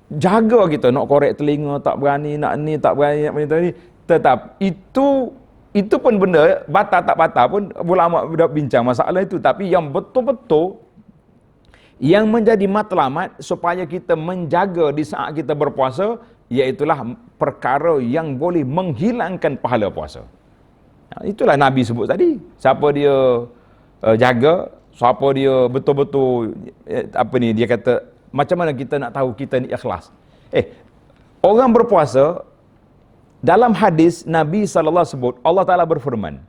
jaga kita nak korek telinga, tak berani nak ni, tak berani nak ni. Tetap itu pun benda batal tak batal pun ulama dah bincang masalah itu, tapi yang betul-betul yang menjadi matlamat supaya kita menjaga di saat kita berpuasa, iaitulah perkara yang boleh menghilangkan pahala puasa. Itulah Nabi sebut tadi. Siapa dia jaga, siapa dia betul-betul dia kata, macam mana kita nak tahu kita ni ikhlas? Orang berpuasa, dalam hadis Nabi SAW sebut, Allah Ta'ala berfirman,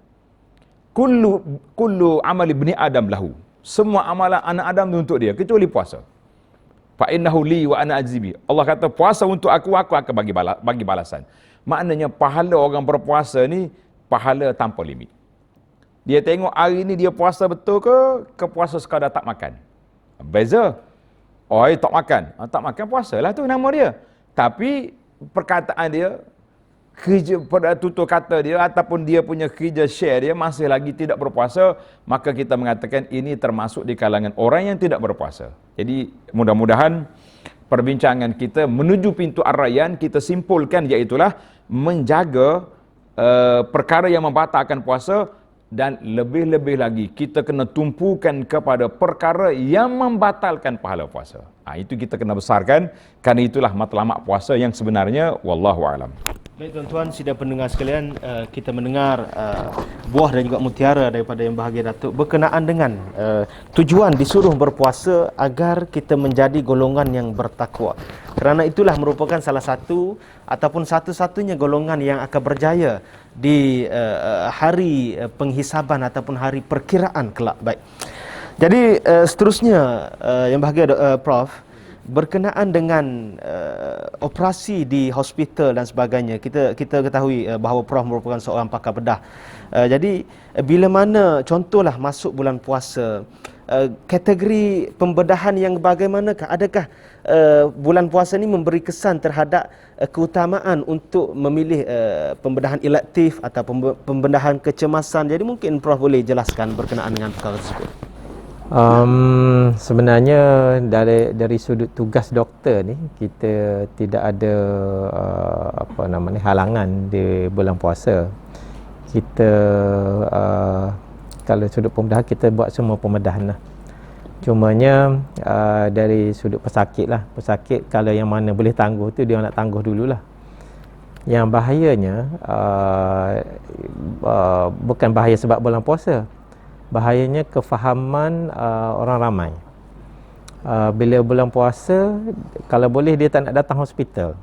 kullu amal ibni Adam lahu. Semua amalan anak Adam itu untuk dia, kecuali puasa. Fa innahu li wa ana ajzibi. Allah kata puasa untuk aku akan bagi balasan. Maknanya pahala orang berpuasa ni pahala tanpa limit. Dia tengok hari ni dia puasa betul ke puasa sekadar tak makan. Beza. Tak makan. Tak makan puasalah tu nama dia. Tapi perkataan dia, kerja pada tutur kata dia ataupun dia punya kerja share dia masih lagi tidak berpuasa, maka kita mengatakan ini termasuk di kalangan orang yang tidak berpuasa. Jadi mudah-mudahan perbincangan kita menuju pintu Ar-Rayyan kita simpulkan iaitulah menjaga perkara yang membatalkan puasa, dan lebih-lebih lagi kita kena tumpukan kepada perkara yang membatalkan pahala puasa. Itu kita kena besarkan, kerana itulah matlamat puasa yang sebenarnya, wallahu alam.
Baik tuan-tuan, sidang pendengar sekalian, kita mendengar buah dan juga mutiara daripada Yang Bahagia Datuk berkenaan dengan tujuan disuruh berpuasa agar kita menjadi golongan yang bertakwa. Kerana itulah merupakan salah satu ataupun satu-satunya golongan yang akan berjaya di hari penghisaban ataupun hari perkiraan kelak. Baik. Jadi seterusnya Yang Bahagia Prof, berkenaan dengan operasi di hospital dan sebagainya, kita ketahui bahawa Prof merupakan seorang pakar bedah. Jadi bila mana contohlah masuk bulan puasa, kategori pembedahan yang bagaimanakah? Adakah bulan puasa ni memberi kesan terhadap keutamaan untuk memilih pembedahan elektif atau pembedahan kecemasan? Jadi mungkin Prof boleh jelaskan berkenaan dengan perkara tersebut.
Sebenarnya dari sudut tugas doktor ni, kita tidak ada halangan di bulan puasa. Kita kalau sudut pembedahan, kita buat semua pembedahan lah. Cumanya dari sudut pesakit lah, pesakit kalau yang mana boleh tangguh tu dia nak tangguh dululah. Yang bahayanya bukan bahaya sebab bulan puasa, bahayanya kefahaman orang ramai. Bila bulan puasa, kalau boleh dia tak nak datang hospital,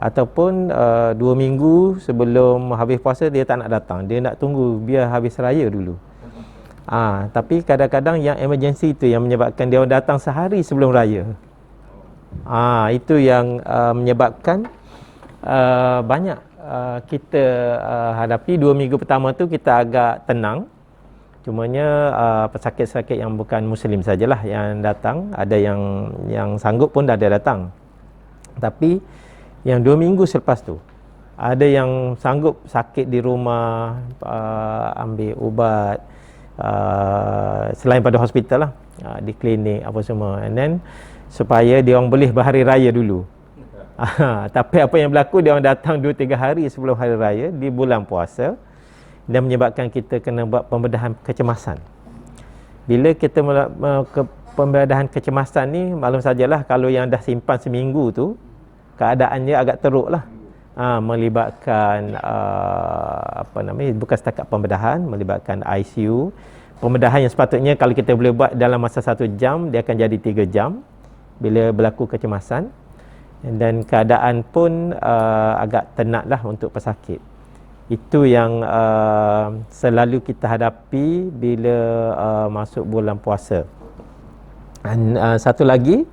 ataupun 2 minggu sebelum habis puasa dia tak nak datang, dia nak tunggu biar habis raya dulu. Tapi kadang-kadang yang emergency itu yang menyebabkan dia datang sehari sebelum raya. Itu yang menyebabkan banyak kita hadapi 2 minggu pertama tu kita agak tenang. Cumanya pesakit-pesakit yang bukan Muslim sajalah yang datang. Ada yang sanggup pun dah ada datang. Tapi yang 2 minggu selepas tu, ada yang sanggup sakit di rumah, ambil ubat, selain pada hospital lah, di klinik apa semua, and then supaya dia orang boleh berhari raya dulu. Tapi apa yang berlaku, dia orang datang 2-3 hari sebelum hari raya di bulan puasa, dan menyebabkan kita kena buat pembedahan kecemasan. Bila kita pembedahan kecemasan ni, maklum sajalah kalau yang dah simpan seminggu tu, keadaannya agak teruk lah. Melibatkan bukan setakat pembedahan, melibatkan ICU. Pembedahan yang sepatutnya kalau kita boleh buat dalam masa 1 jam, dia akan jadi 3 jam bila berlaku kecemasan. Dan keadaan pun agak tenat lah untuk pesakit. Itu yang selalu kita hadapi bila masuk bulan puasa. Dan satu lagi,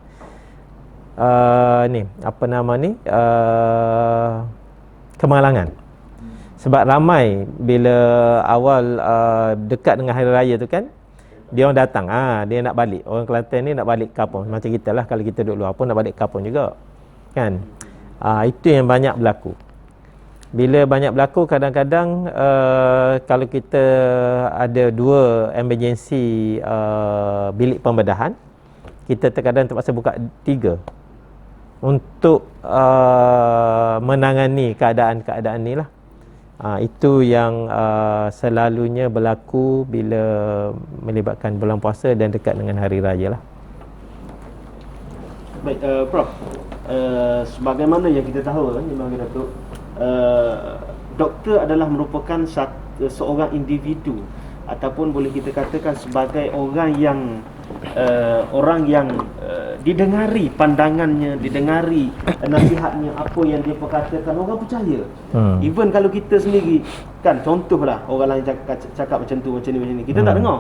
kemalangan. Sebab ramai bila awal dekat dengan hari raya tu kan, dia orang datang, dia nak balik. Orang Kelantan ni nak balik kampung. Macam kita lah, kalau kita duduk luar pun nak balik kampung juga kan. Itu yang banyak berlaku. Bila banyak berlaku, kadang-kadang kalau kita ada 2 emergency bilik pembedahan, kita terkadang terpaksa buka 3 untuk menangani keadaan-keadaan ni lah. Itu yang selalunya berlaku bila melibatkan bulan puasa dan dekat dengan hari raya lah.
Baik, Prof. Sebagaimana yang kita tahu, Imam Datuk, doktor adalah merupakan seorang individu ataupun boleh kita katakan sebagai orang yang didengari pandangannya, didengari nasihatnya, apa yang dia perkatakan, orang percaya. Even kalau kita sendiri kan, contohlah orang lain cakap macam tu, macam ni, kita tak dengar.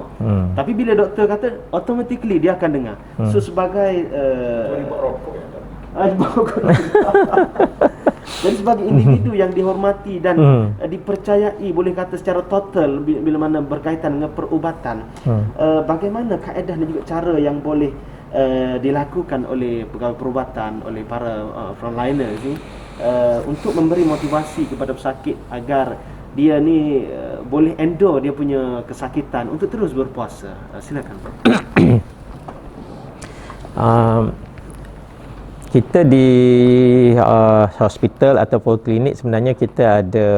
Tapi bila doktor kata, automatically dia akan dengar. So sebagai jadi sebagai individu yang dihormati dan dipercayai, boleh kata secara total bila mana berkaitan dengan perubatan, bagaimana kaedah dan juga cara yang boleh dilakukan oleh pegawai perubatan, oleh para frontliner ni, untuk memberi motivasi kepada pesakit agar dia ni boleh endure dia punya kesakitan untuk terus berpuasa. Silakan.
Kita di hospital ataupun klinik sebenarnya kita ada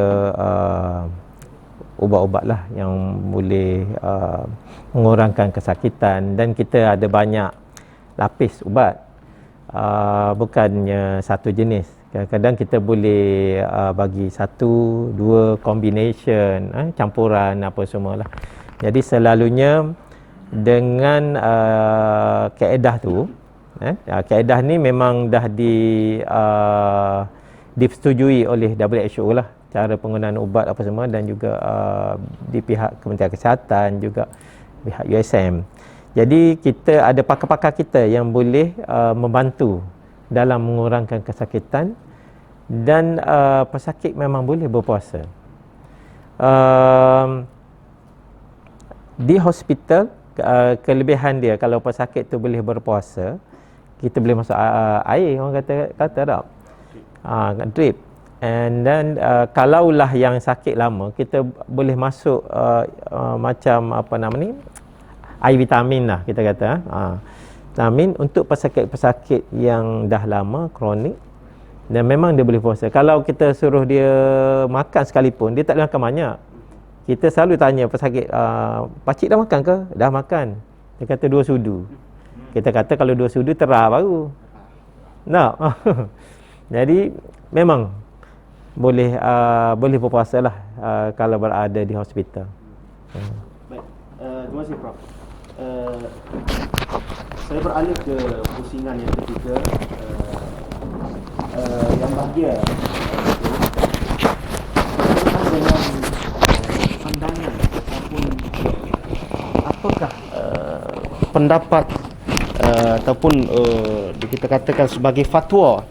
ubat-ubat lah yang boleh mengurangkan kesakitan, dan kita ada banyak lapis ubat, bukannya satu jenis. Kadang-kadang kita boleh bagi 1-2 combination, campuran apa semualah. Jadi selalunya dengan kaedah tu, kaedah ni memang dah disetujui oleh WHO lah, cara penggunaan ubat apa semua, dan juga di pihak Kementerian Kesihatan, juga pihak USM. Jadi kita ada pakar-pakar kita yang boleh membantu dalam mengurangkan kesakitan, dan pesakit memang boleh berpuasa. Di hospital, kelebihan dia kalau pesakit tu boleh berpuasa, kita boleh masuk air, orang kata tak, drip. And then kalaulah yang sakit lama, kita boleh masuk macam apa nama ni, air vitamin lah kita kata, vitamin untuk pesakit-pesakit yang dah lama, kronik, dan memang dia boleh puasa. Kalau kita suruh dia makan sekalipun, dia tak boleh makan banyak. Kita selalu tanya pesakit, pakcik dah makan ke? Dah makan. Dia kata 2 sudu. Kita kata kalau 2 sudu terah baru. No. Jadi memang boleh berpuasa lah kalau berada di hospital.
Baik, terima kasih Prof. Saya beralih ke pusingan yang ketiga, yang bahagia dengan pandangan ataupun apakah pendapat ataupun kita katakan sebagai fatwa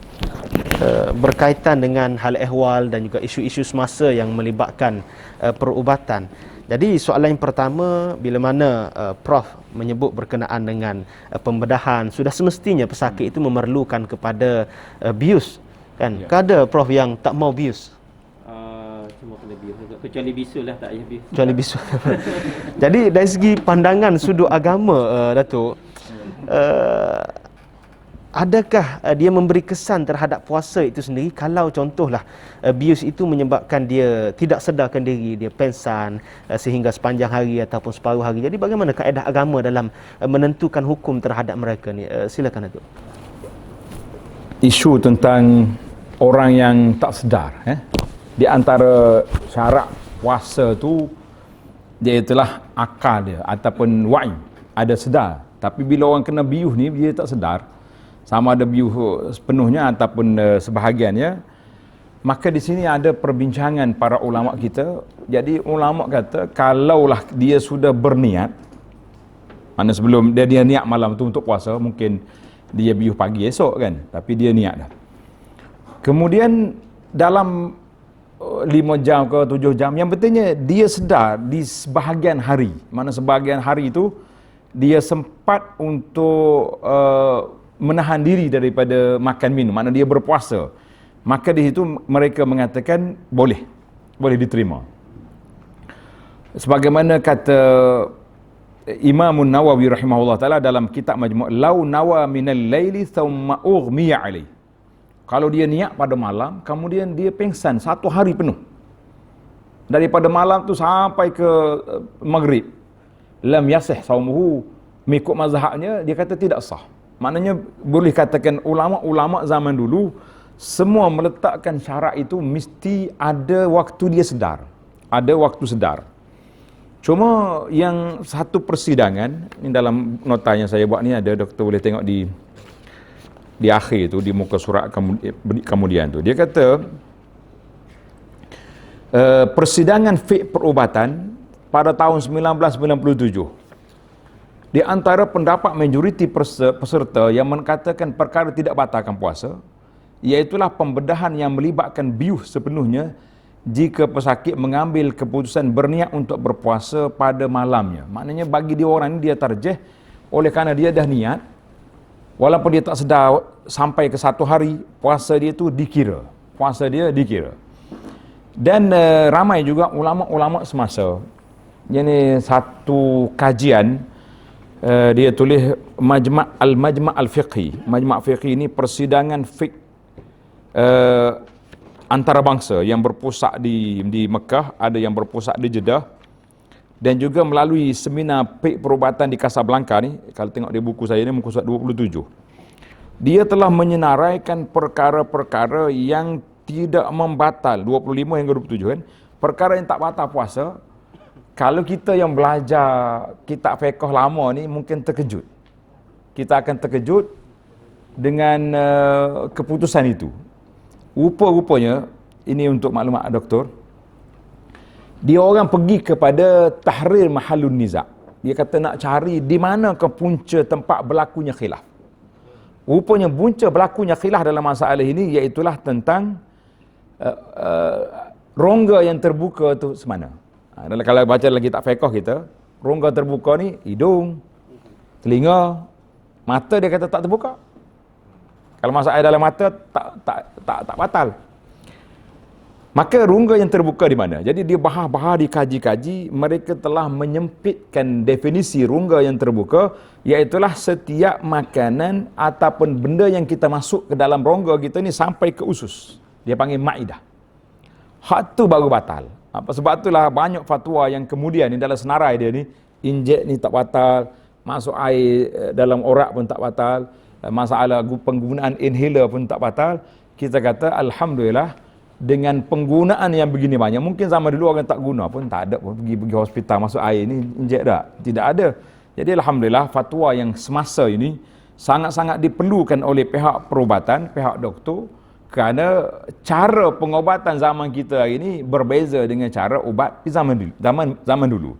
berkaitan dengan hal ehwal dan juga isu-isu semasa yang melibatkan perubatan. Jadi soalan yang pertama, bila mana Prof menyebut berkenaan dengan pembedahan, sudah semestinya pesakit itu memerlukan kepada bius, kan? Ada Prof yang tak mau bius?
Cuma kena bius juga, kecuali bisul lah, tak payah bius.
Kecuali bisu. Jadi dari segi pandangan sudut agama, Datuk, adakah dia memberi kesan terhadap puasa itu sendiri kalau contohlah bius itu menyebabkan dia tidak sedarkan diri, dia pengsan sehingga sepanjang hari ataupun separuh hari. Jadi bagaimana kaedah agama dalam menentukan hukum terhadap mereka ni? Silakan Datuk.
Isu tentang orang yang tak sedar, di antara syarat puasa tu, dia itulah akal dia ataupun wa'i, ada sedar. Tapi bila orang kena bius ni, dia tak sedar, sama ada bius sepenuhnya ataupun sebahagiannya, maka di sini ada perbincangan para ulama kita. Jadi ulama kata kalaulah dia sudah berniat, mana sebelum dia niat malam tu untuk puasa, mungkin dia bius pagi esok kan, tapi dia niat dah. Kemudian dalam 5 jam ke 7 jam, yang pentingnya dia sedar di sebahagian hari, mana sebahagian hari itu dia sempat untuk menahan diri daripada makan minum, makna dia berpuasa. Maka di situ mereka mengatakan boleh diterima. Sebagaimana kata Imam Nawawi rahimahullah taala dalam kitab Majmu' Lau nawa minal laili thumma ughmiya alaih. Kalau dia niat pada malam, kemudian dia pengsan 1 hari penuh. Daripada malam tu sampai ke maghrib. Lam yasih saumuhu, mengikut mazhabnya dia kata tidak sah. Maknanya boleh katakan ulama-ulama zaman dulu semua meletakkan syarat itu mesti ada waktu dia sedar. Ada waktu sedar. Cuma yang satu persidangan, ini dalam nota yang saya buat ni ada, doktor boleh tengok di akhir tu, di muka surat kemudian tu. Dia kata persidangan fiqh perubatan pada tahun 1997. Di antara pendapat majoriti peserta yang mengatakan perkara tidak batalkan puasa, iaitulah pembedahan yang melibatkan biuh sepenuhnya jika pesakit mengambil keputusan berniat untuk berpuasa pada malamnya. Maknanya bagi dia orang ni dia tarjih oleh kerana dia dah niat, walaupun dia tak sedar sampai ke 1 hari, puasa dia tu dikira. Puasa dia dikira. Dan ramai juga ulama-ulama semasa. Ini satu kajian, dia tulis Majma' al-Fiqhi. Majma' Fiqhi ini persidangan fiqh antarabangsa yang berpusat di Mekah, ada yang berpusat di Jeddah, dan juga melalui seminar fiqh perubatan di Casablanca ni. Kalau tengok di buku saya ni, muka surat 27, dia telah menyenaraikan perkara-perkara yang tidak membatal, 25 hingga 27 kan, perkara yang tak batal puasa. Kalau kita yang belajar kitab fiqh lama ni mungkin terkejut. Kita akan terkejut dengan keputusan itu. Rupa-rupanya, ini untuk maklumat doktor, dia orang pergi kepada tahrir mahallun niza'. Dia kata nak cari di mana ke punca tempat berlakunya khilaf. Rupanya punca berlakunya khilaf dalam masalah ini iaitulah tentang rongga yang terbuka tu semana. Kalau baca lagi kitab fiqh kita, rongga terbuka ni hidung, telinga, mata dia kata tak terbuka. Kalau masalah dalam mata tak batal. Maka rongga yang terbuka di mana? Jadi dia bahas-bahas dikaji-kaji, mereka telah menyempitkan definisi rongga yang terbuka, iaitulah setiap makanan ataupun benda yang kita masuk ke dalam rongga kita ni sampai ke usus. Dia panggil ma'idah. Hak tu baru batal. Sebab itulah banyak fatwa yang kemudian ni dalam senarai dia ni, injek ni tak batal, masuk air dalam orak pun tak batal, masalah penggunaan inhaler pun tak batal. Kita kata alhamdulillah dengan penggunaan yang begini banyak. Mungkin zaman dulu orang tak guna pun, tak ada pun pergi hospital masuk air ni injek tak, tidak ada. Jadi alhamdulillah fatwa yang semasa ini sangat-sangat diperlukan oleh pihak perubatan, pihak doktor, kerana cara pengobatan zaman kita hari ini berbeza dengan cara ubat di zaman dulu.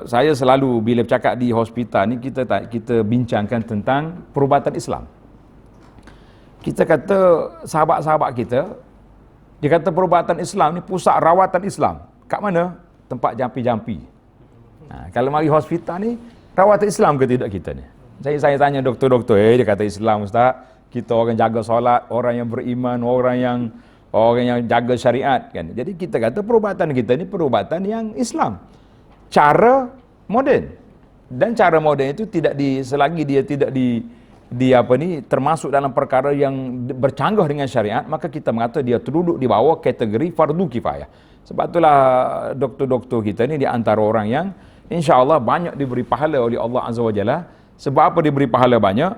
Saya selalu bila bercakap di hospital ni, kita bincangkan tentang perubatan Islam. Kita kata sahabat-sahabat kita, dia kata perubatan Islam ni pusat rawatan Islam. Kat mana? Tempat jampi-jampi. Kalau mari hospital ni, rawatan Islam ke tidak kita ni? Saya tanya doktor-doktor, dia kata Islam Ustaz. Kita orang jaga solat, orang yang beriman, orang yang jaga syariat kan. Jadi kita kata perubatan kita ni perubatan yang Islam. Cara moden. Dan cara moden itu selagi dia tidak termasuk dalam perkara yang bercanggah dengan syariat, maka kita mengatakan dia duduk di bawah kategori fardu kifayah. Sebab itulah doktor-doktor kita ni di antara orang yang insya-Allah banyak diberi pahala oleh Allah Azza wa Jalla. Sebab apa diberi pahala banyak?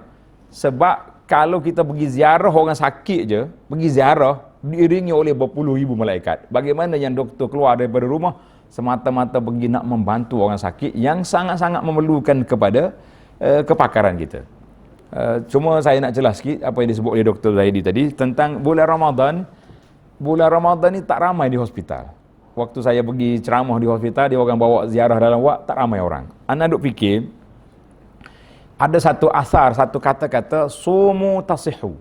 Sebab kalau kita pergi ziarah orang sakit je, pergi ziarah diiringi oleh berpuluh ribu malaikat. Bagaimana yang doktor keluar daripada rumah semata-mata pergi nak membantu orang sakit yang sangat-sangat memerlukan kepada kepakaran kita. Cuma saya nak jelas sikit apa yang disebut oleh Dr. Zahidi tadi tentang bulan Ramadan. Bulan Ramadan ni tak ramai di hospital. Waktu saya pergi ceramah di hospital, dia orang bawa ziarah dalam wak, tak ramai orang. Anda duk fikir, ada satu asar, satu kata-kata, sumu tasihu.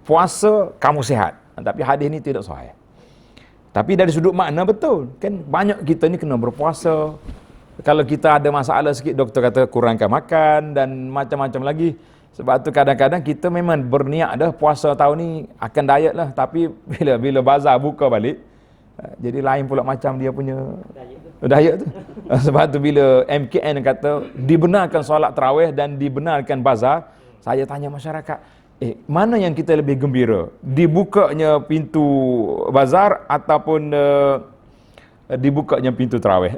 Puasa, kamu sihat. Tapi hadis ni tidak sahih. Tapi dari sudut makna betul. Kan banyak kita ni kena berpuasa. Kalau kita ada masalah sikit, doktor kata kurangkan makan dan macam-macam lagi. Sebab tu kadang-kadang kita memang berniat dah puasa tahun ni akan diet lah, tapi bila bazar buka balik, jadi lain pula macam dia punya diet tu. Sebab tu bila MKN kata dibenarkan solat tarawih dan dibenarkan bazar, saya tanya masyarakat, mana yang kita lebih gembira? Dibukanya pintu bazar ataupun dibukanya pintu tarawih?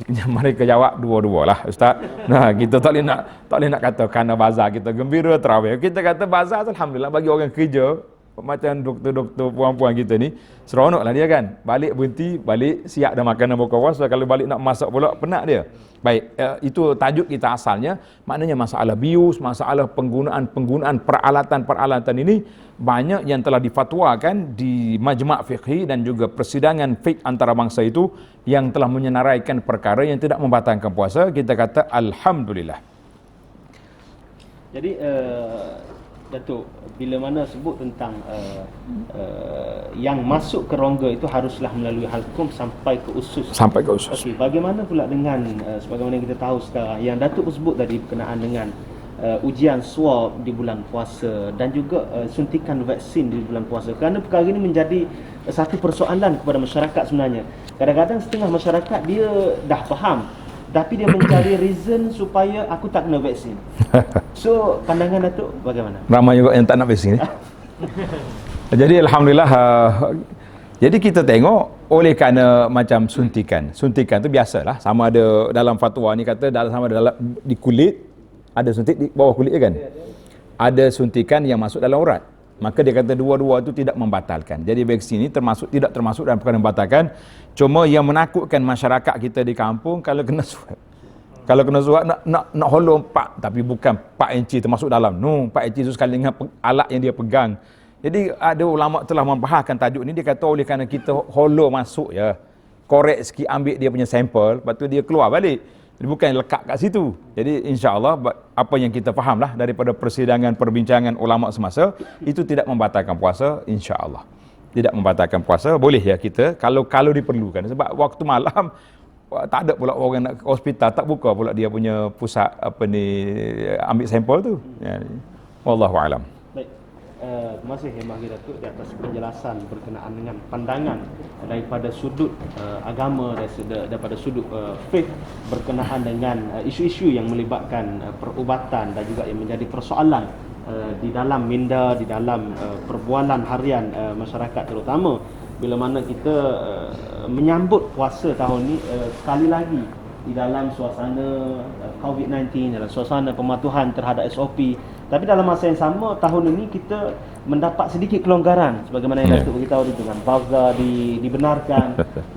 Mereka jawab dua-dua lah, Ustaz. Nah, kita tak boleh nak kata kerana bazar kita gembira, tarawih kita kata bazar. Alhamdulillah, bagi orang kerja macam doktor-doktor puan-puan kita ni, seronoklah dia kan. Balik berhenti, balik siap dah makanan buka puasa. Kalau balik nak masak pula, penat dia. Baik, itu tajuk kita asalnya. Maknanya masalah bius, masalah penggunaan peralatan-peralatan ini banyak yang telah difatwakan di majma' fiqhi dan juga persidangan fiqh antarabangsa itu yang telah menyenaraikan perkara yang tidak membatalkan puasa. Kita kata alhamdulillah.
Jadi Datuk, bila mana sebut tentang yang masuk ke rongga itu haruslah melalui halkum sampai ke usus.
Sampai ke usus.
Okey, bagaimana pula dengan sebagaimana yang kita tahu sekarang yang Datuk sebut tadi berkenaan dengan ujian swab di bulan puasa dan juga suntikan vaksin di bulan puasa. Kerana perkara ini menjadi satu persoalan kepada masyarakat sebenarnya. Kadang-kadang setengah masyarakat dia dah faham, tapi dia mencari reason supaya aku tak kena vaksin. So, pandangan Datuk bagaimana?
Ramai juga yang tak nak vaksin ni. Jadi alhamdulillah, jadi kita tengok oleh kerana macam suntikan tu biasalah, sama ada dalam fatwa ni kata sama ada dalam di kulit, ada suntik di bawah kulit kan. Ada suntikan yang masuk dalam urat. Maka dia kata dua-dua itu tidak membatalkan. Jadi vaksin ini tidak termasuk dalam perkara membatalkan. Cuma yang menakutkan masyarakat kita di kampung kalau kena swab. Kalau kena swab nak hollow 4, tapi bukan 4 inci termasuk dalam. 4 inci itu sekali dengan alat yang dia pegang. Jadi ada ulama telah membahaskan tajuk ni, dia kata oleh kerana kita hollow masuk ya, korek sikit ambil dia punya sampel, lepas tu dia keluar balik. Jadi bukan lekat kat situ. Jadi insya-Allah apa yang kita fahamlah daripada persidangan perbincangan ulama semasa, itu tidak membatalkan puasa insya-Allah. Tidak membatalkan puasa, boleh ya kita kalau diperlukan. Sebab waktu malam tak ada pula orang nak ke hospital, tak buka pula dia punya pusat ambil sampel tu. Ya. Wallahu alam.
Baik. Terima kasih Yang Mahir Datuk di atas penjelasan berkenaan dengan pandangan daripada sudut agama, daripada sudut faith berkenaan dengan isu-isu yang melibatkan perubatan dan juga yang menjadi persoalan di dalam minda, di dalam perbualan harian masyarakat, terutama bila mana kita menyambut puasa tahun ni sekali lagi di dalam suasana COVID-19, dalam suasana pematuhan terhadap SOP. Tapi dalam masa yang sama, tahun ini kita mendapat sedikit kelonggaran sebagaimana yang Datuk beritahu itu, dengan bazar dibenarkan,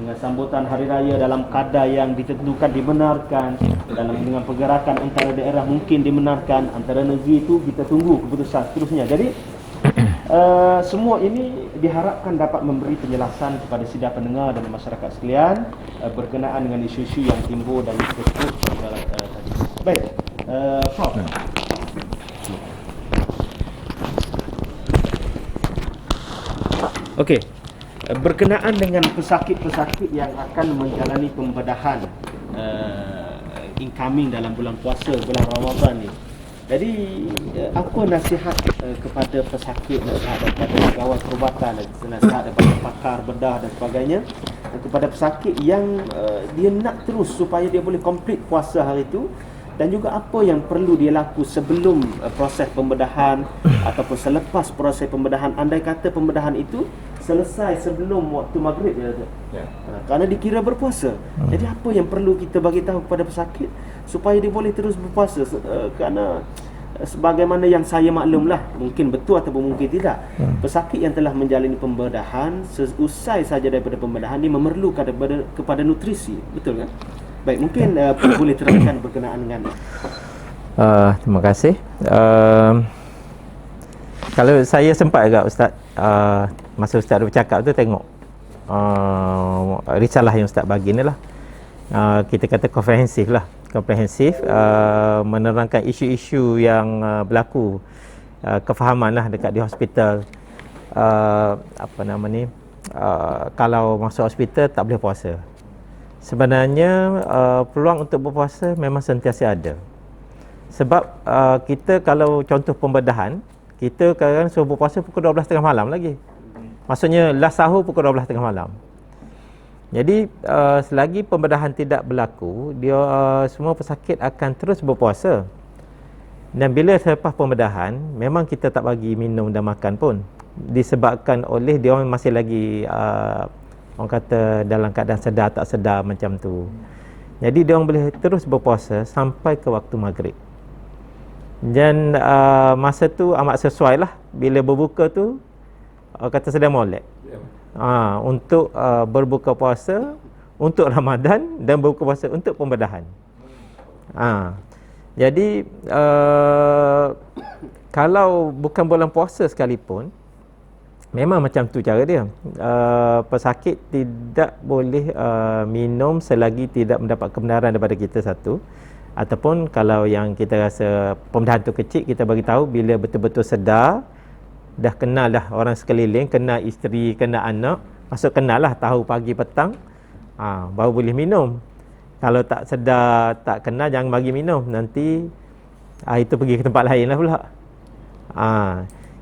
dengan sambutan hari raya dalam kadar yang ditentukan dibenarkan, dengan pergerakan antara daerah mungkin dibenarkan, antara negeri itu kita tunggu keputusan seterusnya. Jadi semua ini diharapkan dapat memberi penjelasan kepada sidang pendengar dan masyarakat sekalian berkenaan dengan isu-isu yang timbul dan disebut tadi. Baik, Prof. Okey, berkenaan dengan pesakit-pesakit yang akan menjalani pembedahan incoming dalam bulan puasa, bulan Ramadan ni. Jadi apa nasihat kepada pesakit, nasihat daripada pegawai perubatan, nasihat daripada pakar bedah dan sebagainya kepada pesakit yang dia nak terus supaya dia boleh complete puasa hari itu, dan juga apa yang perlu dia laku sebelum proses pembedahan ataupun selepas proses pembedahan, andai kata pembedahan itu selesai sebelum waktu maghrib ya. Kerana dikira berpuasa. Jadi apa yang perlu kita bagi tahu kepada pesakit supaya dia boleh terus berpuasa, kerana sebagaimana yang saya maklumlah, mungkin betul ataupun mungkin tidak, pesakit yang telah menjalani pembedahan, seusai saja daripada pembedahan dia memerlukan kepada nutrisi, betul kan? Baik, mungkin boleh terangkan berkenaan dengan
terima kasih. Kalau saya sempat agak Ustaz, masa Ustaz bercakap tu tengok risalah yang Ustaz bagi ni lah, kita kata komprehensif, menerangkan isu-isu yang berlaku, kefahaman lah dekat di hospital. Kalau masuk hospital tak boleh puasa. Sebenarnya peluang untuk berpuasa memang sentiasa ada. Sebab kita kalau contoh pembedahan, kita kadang suruh berpuasa pukul 12.30 malam lagi. Maksudnya last sahur pukul 12.30 malam. Jadi selagi pembedahan tidak berlaku, dia semua pesakit akan terus berpuasa. Dan bila selepas pembedahan, memang kita tak bagi minum dan makan pun, disebabkan oleh dia orang masih lagi orang kata dalam keadaan sedar tak sedar macam tu. Jadi dia orang boleh terus berpuasa sampai ke waktu maghrib. Dan masa tu amat sesuai lah bila berbuka tu kata sedang molek. Untuk berbuka puasa untuk Ramadan dan berbuka puasa untuk pembedahan. Jadi kalau bukan bulan puasa sekalipun, memang macam tu cara dia. Pesakit tidak boleh minum selagi tidak mendapat kebenaran daripada kita satu. Ataupun kalau yang kita rasa pembedahan tu kecil, kita bagi tahu bila betul-betul sedar, dah kenal dah orang sekeliling, kenal isteri, kenal anak, maksud kenal lah tahu pagi petang, baru boleh minum. Kalau tak sedar, tak kenal, jangan bagi minum, nanti itu pergi ke tempat lain lah pula.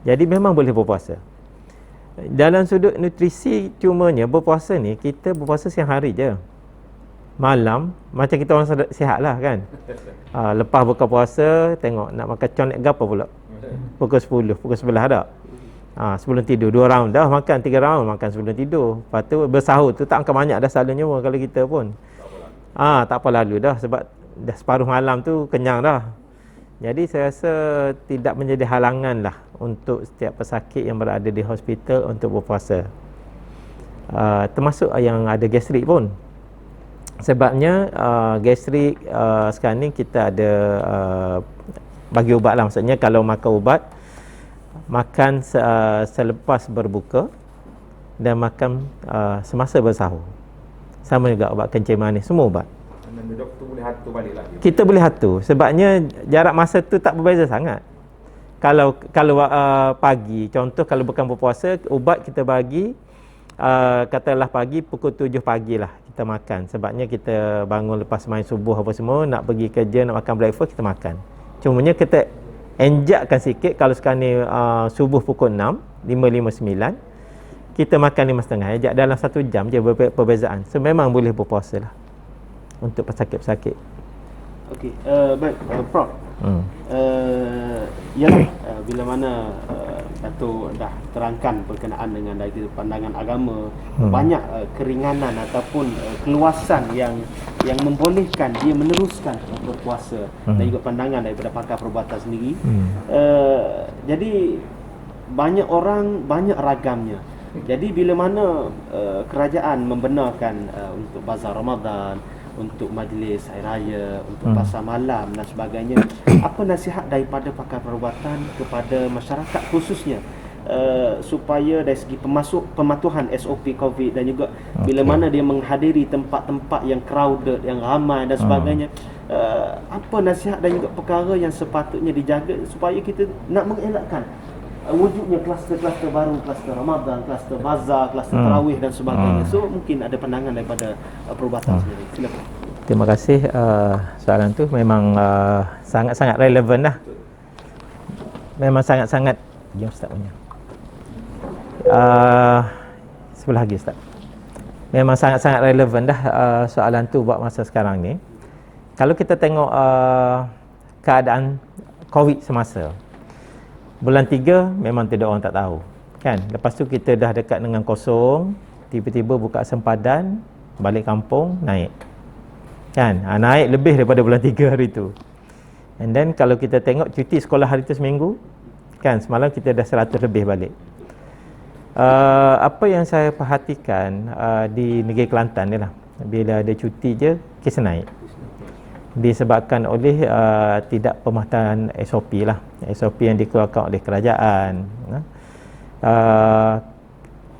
Jadi memang boleh berpuasa. Dalam sudut nutrisi, cumanya berpuasa ni, kita berpuasa siang hari je. Malam, macam kita orang sihat lah kan. Lepas buka puasa, tengok nak makan conek gapa pula. Pukul 10, pukul 11 dah. Sebelum tidur 2 round dah makan, 3 round makan sebelum tidur. Lepas tu bersahur tu tak akan banyak dah selalunya pun kalau kita pun. Tak apa lalu dah, sebab dah separuh malam tu kenyang dah. Jadi saya rasa tidak menjadi halangan lah untuk setiap pesakit yang berada di hospital untuk berpuasa. Termasuk yang ada gastrik pun. Sebabnya gastrik sekarang ni kita ada bagi ubat lah. Maksudnya kalau makan ubat, makan selepas berbuka dan makan semasa bersahur. Sama juga ubat kencing manis, semua ubat.
Dan doktor boleh atur balik lagi.
Kita boleh atur sebabnya jarak masa tu tak berbeza sangat. Kalau pagi, contoh kalau bukan berpuasa, ubat kita bagi katalah pagi pukul 7 pagi lah kita makan. Sebabnya kita bangun lepas main subuh apa semua, nak pergi kerja, nak makan breakfast, kita makan. Cumanya kita enjakkan sikit. Kalau sekarang ni subuh pukul 6, 5.59, kita makan 5.30, enjak dalam 1 jam je perbezaan. So memang boleh berpuasa lah untuk pesakit-pesakit.
Okey, baik, Prof. Bila mana Datuk dah terangkan berkenaan dengan dari pandangan agama, banyak keringanan ataupun keluasan yang membolehkan dia meneruskan berpuasa, dan juga pandangan daripada pakar perubatan sendiri. Jadi banyak orang, banyak ragamnya. Jadi bila mana kerajaan membenarkan untuk bazar Ramadan, untuk majlis hari raya, untuk pasar malam dan sebagainya, apa nasihat daripada pakar perubatan kepada masyarakat khususnya supaya dari segi pematuhan SOP COVID, dan juga bila mana dia menghadiri tempat-tempat yang crowded, yang ramai dan sebagainya, apa nasihat dan juga perkara yang sepatutnya dijaga supaya kita nak mengelakkan wujudnya kluster-kluster baru, kluster Ramadan, kluster bazar, kluster tarawih dan sebagainya. So mungkin ada pandangan daripada perubatan sendiri. Silakan.
Terima kasih. Soalan tu memang sangat-sangat relevan dah. Memang sangat-sangat. Jom Ustaz punya. Sebelah lagi Ustaz. Memang sangat-sangat relevan dah soalan tu buat masa sekarang ni. Kalau kita tengok keadaan COVID semasa, bulan 3 memang tidak orang tak tahu kan. Lepas tu kita dah dekat dengan kosong, tiba-tiba buka sempadan, balik kampung naik kan. Naik lebih daripada bulan 3 hari tu. And then kalau kita tengok cuti sekolah hari tu seminggu kan, semalam kita dah 100 lebih balik. Apa yang saya perhatikan di negeri Kelantan ni lah, bila ada cuti je kes naik, disebabkan oleh tidak pematuhan SOP lah, SOP yang dikeluarkan oleh kerajaan.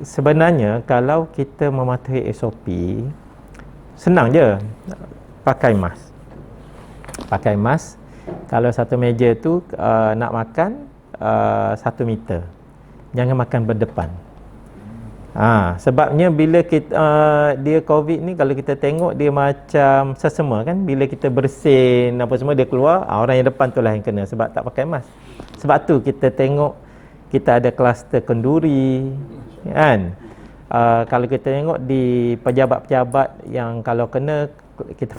Sebenarnya kalau kita mematuhi SOP, senang je, pakai mask. Pakai mask. Kalau satu meja tu nak makan 1 meter, jangan makan berdepan. Sebabnya bila kita dia COVID ni, kalau kita tengok dia macam sesama kan, bila kita bersin apa semua dia keluar, orang yang depan tu lah yang kena sebab tak pakai mask. Sebab tu kita tengok kita ada kluster kenduri kan. Kalau kita tengok di pejabat-pejabat yang kalau kena kita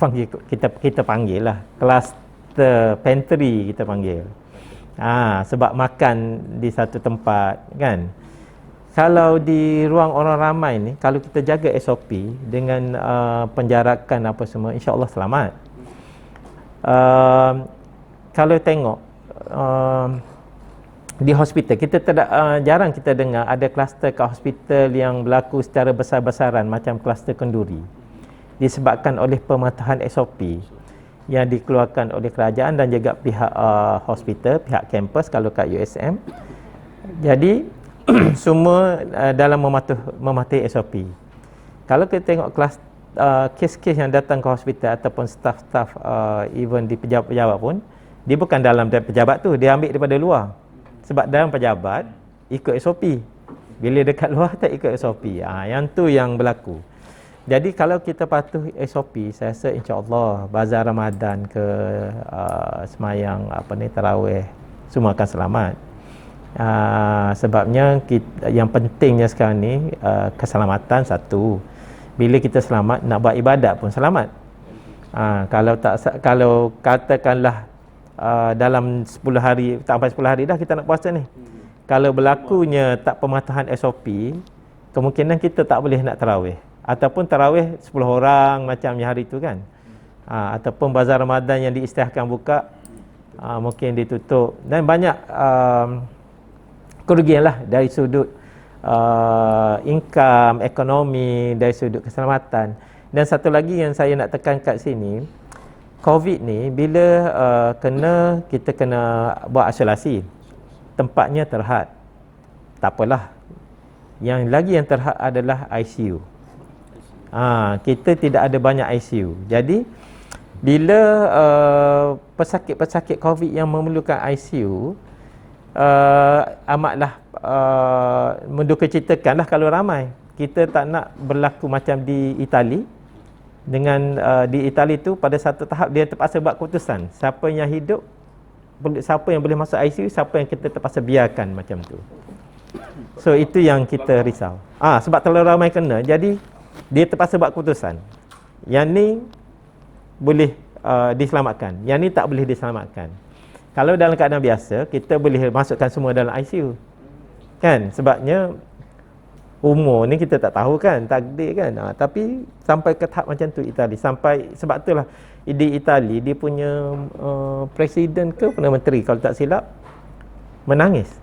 panggil lah kluster pantry, kita panggil. Sebab makan di satu tempat kan. Kalau di ruang orang ramai ni, kalau kita jaga SOP dengan penjarakan apa semua, insya-Allah selamat. Kalau tengok di hospital, kita jarang kita dengar ada kluster kat hospital yang berlaku secara besar-besaran macam kluster kenduri. Disebabkan oleh pematuhan SOP yang dikeluarkan oleh kerajaan dan juga pihak hospital, pihak kampus kalau kat USM. Jadi semua dalam mematuhi SOP. Kalau kita tengok kes-kes yang datang ke hospital ataupun staff-staff even di pejabat-pejabat pun, dia bukan dalam pejabat tu, dia ambil daripada luar. Sebab dalam pejabat ikut SOP, bila dekat luar tak ikut SOP. Yang tu yang berlaku. Jadi kalau kita patuh SOP, saya rasa insya-Allah bazar Ramadan ke semayang tarawih semua akan selamat. Sebabnya yang pentingnya sekarang ni keselamatan satu. Bila kita selamat, nak buat ibadat pun selamat. Kalau katakanlah dalam 10 hari, tak sampai 10 hari dah kita nak puasa ni. Kalau berlakunya tak pematuhan SOP, kemungkinan kita tak boleh nak tarawih. Ataupun tarawih 10 orang macamnya hari tu kan. Ataupun bazar Ramadan yang diisytiharkan buka, mungkin ditutup. Dan banyak kerugian lah dari sudut income, ekonomi, dari sudut keselamatan. Dan satu lagi yang saya nak tekan kat sini, COVID ni bila kita kena buat isolasi, tempatnya terhad. Tak apalah. Yang lagi yang terhad adalah ICU. Kita tidak ada banyak ICU. Jadi bila pesakit-pesakit COVID yang memerlukan ICU, amatlah mendukacitakan lah kalau ramai. Kita tak nak berlaku macam di Itali. Dengan di Itali tu pada satu tahap dia terpaksa buat keputusan, siapa yang hidup, siapa yang boleh masuk ICU, siapa yang kita terpaksa biarkan macam tu. So itu yang kita risau. Sebab terlalu ramai kena, jadi dia terpaksa buat keputusan. Yang ni boleh diselamatkan, yang ni tak boleh diselamatkan. Kalau dalam keadaan biasa, kita boleh masukkan semua dalam ICU. Kan? Sebabnya umur ni kita tak tahu kan, takdir kan. Tapi sampai ke tahap macam tu Itali. Sebab itulah di Itali dia punya presiden ke Perdana Menteri kalau tak silap menangis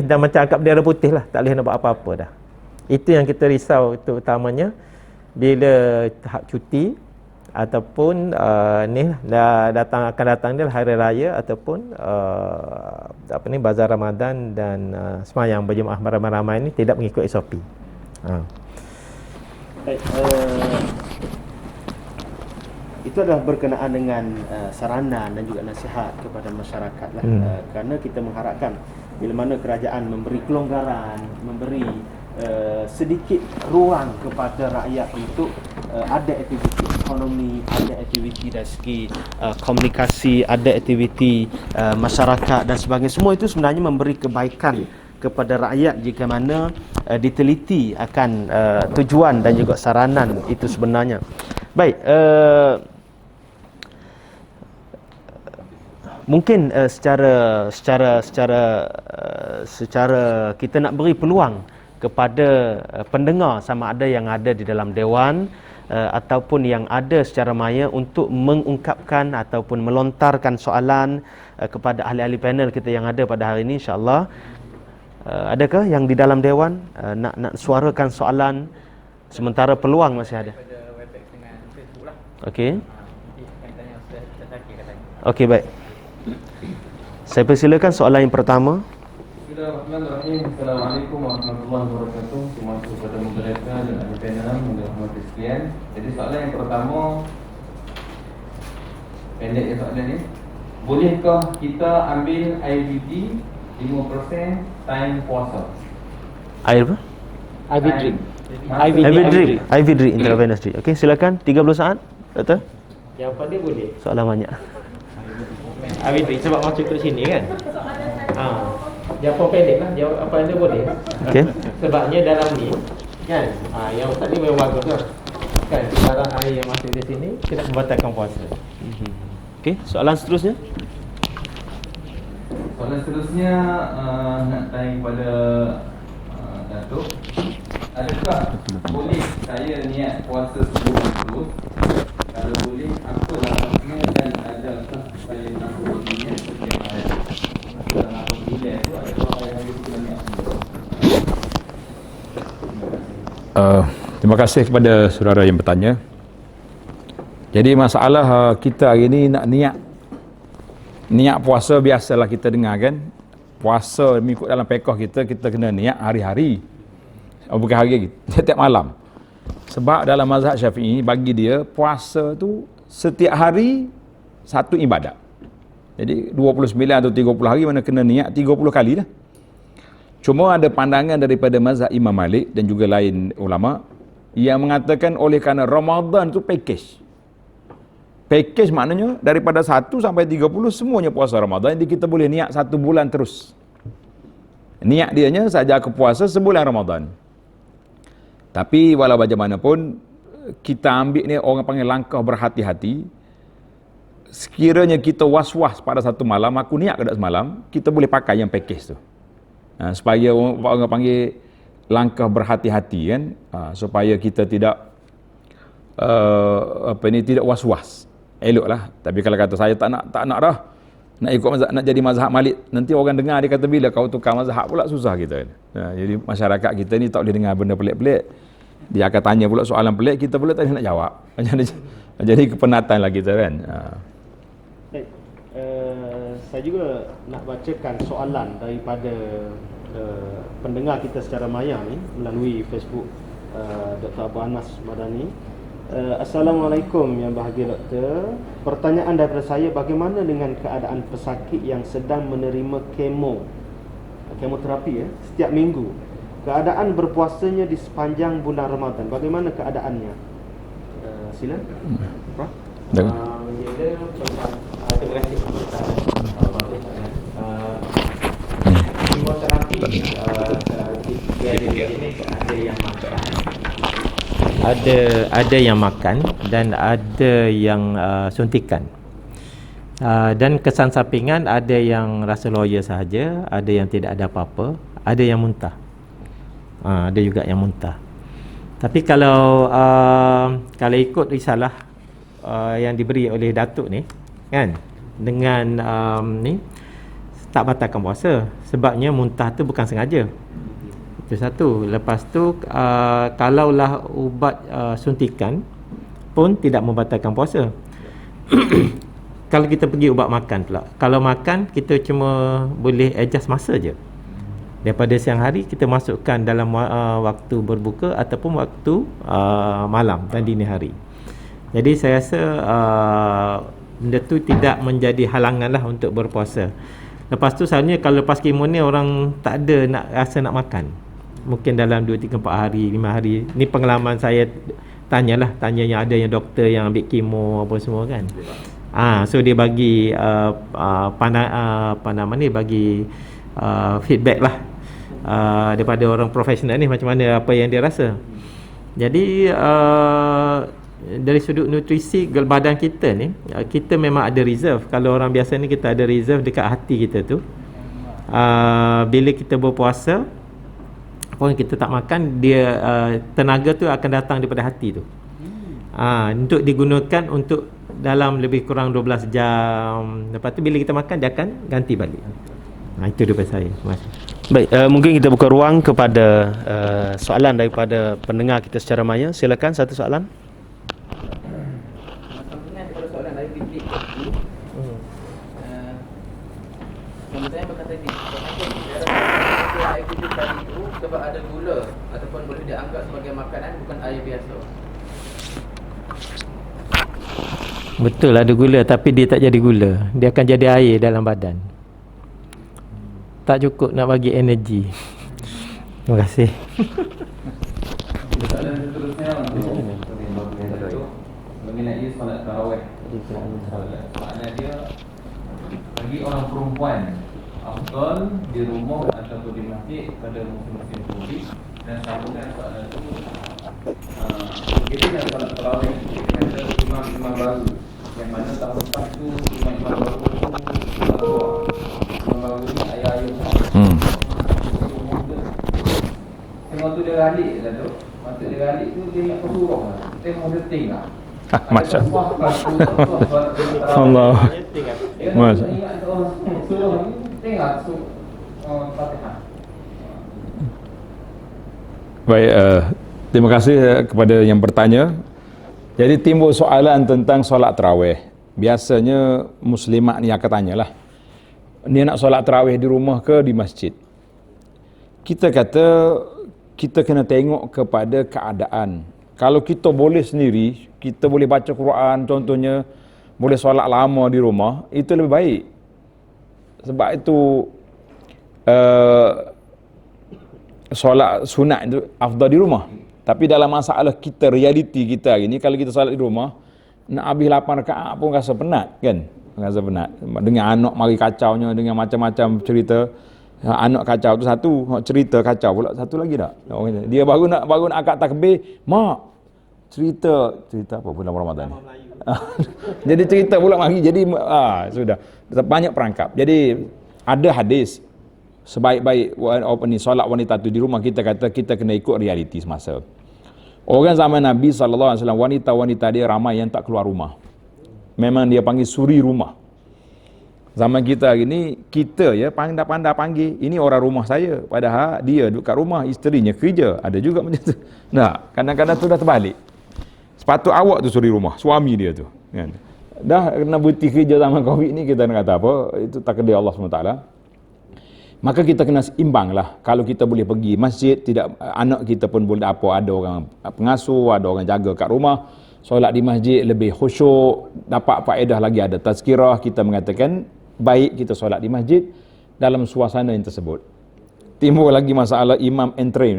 dan macam angkat bendera putih lah, tak boleh nak buat apa-apa dah. Itu yang kita risau terutamanya bila tahap cuti ataupun akan datang dia hari raya ataupun bazar Ramadan dan semayang berjemaah ramai-ramai ni tidak mengikut SOP.
Baik, itu adalah berkenaan dengan saranan dan juga nasihat kepada masyarakat lah. Kerana kita mengharapkan bila mana kerajaan memberi kelonggaran, memberi sedikit ruang kepada rakyat untuk ada aktiviti ekonomi, ada aktiviti dari segi komunikasi, ada aktiviti masyarakat dan sebagainya. Semua itu sebenarnya memberi kebaikan kepada rakyat jika mana diteliti akan tujuan dan juga saranan itu sebenarnya. Baik, mungkin secara kita nak beri peluang kepada pendengar sama ada yang ada di dalam dewan ataupun yang ada secara maya untuk mengungkapkan ataupun melontarkan soalan kepada ahli-ahli panel kita yang ada pada hari ini, insya-Allah. Adakah yang di dalam dewan nak suarakan soalan sementara peluang masih ada? Okey. Okey, baik. Saya persilakan soalan yang pertama.
Bismillahirrahmanirrahim. Assalamualaikum warahmatullahi wabarakatuh. Terima kasih kepada moderator dan ahli panel yang dirahmati sekalian. Jadi soalan yang pertama, pendek soalan ni. Bolehkah kita ambil air putih 5% time puasa?
Air apa?
IV drip.
IV drip intravenous drip. Okey, silakan 30 saat. Doktor.
Jawapan dia boleh.
Soalan banyak.
IV drip sebab masuk ke sini kan. Jawapan pendek lah. Jawapan dia boleh.
Okey.
Sebabnya dalam ni kan. Yang ustaz ni memang bagus lah. Kan sekarang air yang masuk di sini tidak membatalkan puasa.
Okey, soalan seterusnya.
Soalan seterusnya nak tanya kepada Datuk, adakah boleh saya niat puasa sebulan terus? Kalau boleh, apa lapasnya dan adakah saya nak niat setiap hari? Dalam apabila itu adakah saya harus niat terus?
Terima kasih kepada saudara yang bertanya. Jadi masalah kita hari ni nak niat puasa, biasalah kita dengar kan. Puasa mengikut dalam fiqh kita kena niat hari-hari. Bukan hari, setiap malam. Sebab dalam mazhab Syafi'i bagi dia puasa tu setiap hari satu ibadat. Jadi 29 atau 30 hari mana kena niat 30 kali dah. Cuma ada pandangan daripada mazhab Imam Malik dan juga lain ulama yang mengatakan oleh kerana Ramadan tu package. Package maknanya daripada 1 sampai 30 semuanya puasa Ramadan. Jadi kita boleh niat 1 bulan terus. Niat dianya saja ke puasa sebulan Ramadan. Tapi walau bagaimanapun kita ambil ni orang panggil langkah berhati-hati. Sekiranya kita was-was pada satu malam, aku niat ke tak semalam, kita boleh pakai yang package tu. Supaya orang panggil langkah berhati-hati kan, supaya kita tidak tidak was-was. Eloklah. Tapi kalau kata saya tak nak dah, nak ikut mazhab, nak jadi mazhab Malik, nanti orang dengar dia kata bila kau tukar mazhab pula susah kita. Jadi masyarakat kita ni tak boleh dengar benda pelik-pelik. Dia akan tanya pula soalan pelik, kita pula tak nak jawab. Jadi kepenatan lah kita kan.
Baik. Saya juga nak bacakan soalan daripada pendengar kita secara maya ni melalui Facebook Dr. Abu Anas Madani. Assalamualaikum yang bahagia doktor. Pertanyaan daripada saya, bagaimana dengan keadaan pesakit yang sedang menerima kemoterapi setiap minggu? Keadaan berpuasanya di sepanjang bulan Ramadan, bagaimana keadaannya? Sila. Prof.
Terima kasih. Kemoterapi ada yang makan. Ada yang makan dan ada yang suntikan. Dan kesan sampingan ada yang rasa loya sahaja, ada yang tidak ada apa-apa, ada yang muntah. Ada juga yang muntah. Tapi kalau ikut risalah yang diberi oleh Datuk ni kan, dengan ni tak batalkan puasa, sebabnya muntah tu bukan sengaja. Itu satu. Lepas tu kalaulah ubat suntikan pun tidak membatalkan puasa. Kalau kita pergi ubat makan pula, kalau makan kita cuma boleh adjust masa je. Daripada siang hari kita masukkan dalam waktu berbuka ataupun waktu malam dan dini hari. Jadi saya rasa benda tu tidak menjadi halangan lah untuk berpuasa. Lepas tu sebenarnya kalau lepas kemo ni orang tak ada nak rasa nak makan, mungkin dalam 2, 3, 4 hari, 5 hari. Ni pengalaman saya, tanya yang ada yang doktor yang ambil kemo apa semua kan. So dia bagi bagi feedback lah daripada orang profesional ni macam mana, apa yang dia rasa. Jadi dari sudut nutrisi badan kita ni, kita memang ada reserve. Kalau orang biasa ni kita ada reserve dekat hati kita tu. Bila kita berpuasa pun kita tak makan, dia tenaga tu akan datang daripada hati tu. Untuk digunakan untuk dalam lebih kurang 12 jam. Lepas tu bila kita makan dia akan ganti balik. Itu daripada saya. Terima kasih.
Baik, mungkin kita buka ruang kepada soalan daripada pendengar kita secara maya. Silakan satu soalan.
Saya berkata ni, air putih tadi itu sebab ada gula ataupun boleh dianggap sebagai makanan, bukan air biasa.
Betul ada gula, tapi dia tak jadi gula. Dia akan jadi air dalam badan. Tak cukup nak bagi energi. Terima kasih.
solat tarawih. Maknanya dia bagi orang perempuan afdal di rumah ataupun di masjid pada musim-musim Covid. Dan sambungan soalan itu kita dalam solat tarawih kita kata imam baru, yang mana tahun lepas tu imam baru tu imam baru ni ayah-ayah tengok tu dia balik lah tu. Masa dia balik tu dia nak pesuruh lah. Kita mau setting lah.
Masya Allah. Masya
Fatihah.
Baik, terima kasih kepada yang bertanya. Jadi timbul soalan tentang solat tarawih. Biasanya muslimat ni akan tanyalah, dia nak solat tarawih di rumah ke di masjid? Kita kata kita kena tengok kepada keadaan. Kalau kita boleh sendiri, kita boleh baca Quran contohnya, boleh solat lama di rumah, itu lebih baik. Sebab itu solat sunat itu afdal di rumah. Tapi dalam masalah kita, realiti kita hari ni, kalau kita solat di rumah, nak habis 8 rakaat pun rasa penat kan? Rasa penat. Dengan anak mari kacaunya, dengan macam-macam cerita. Anak kacau tu satu, cerita kacau pula satu lagi tak? Dia baru nak akad takbir, mak cerita apa bulan Ramadan ni. Jadi cerita pula mari, jadi sudah banyak perangkap. Jadi ada hadis sebaik-baik solat wanita tu di rumah, kita kata kita kena ikut realiti semasa. Orang zaman Nabi SAW, wanita-wanita dia ramai yang tak keluar rumah. Memang dia panggil suri rumah. Zaman kita hari ni, kita ya pandai-pandai panggil, ini orang rumah saya, padahal dia duduk kat rumah, isterinya kerja. Ada juga macam tu. Nah, kadang-kadang tu dah terbalik. Sepatut awak tu suri rumah, suami dia tu kan. Dah kena berhenti kerja zaman Covid ni, kita nak kata apa, itu takdir Allah SWT. Maka kita kena imbang lah. Kalau kita boleh pergi masjid, tidak anak kita pun boleh ada orang pengasuh, ada orang jaga kat rumah, solat di masjid lebih khusyuk, dapat faedah lagi, ada tazkirah. Kita mengatakan baik kita solat di masjid dalam suasana yang tersebut. Timbul lagi masalah imam entry.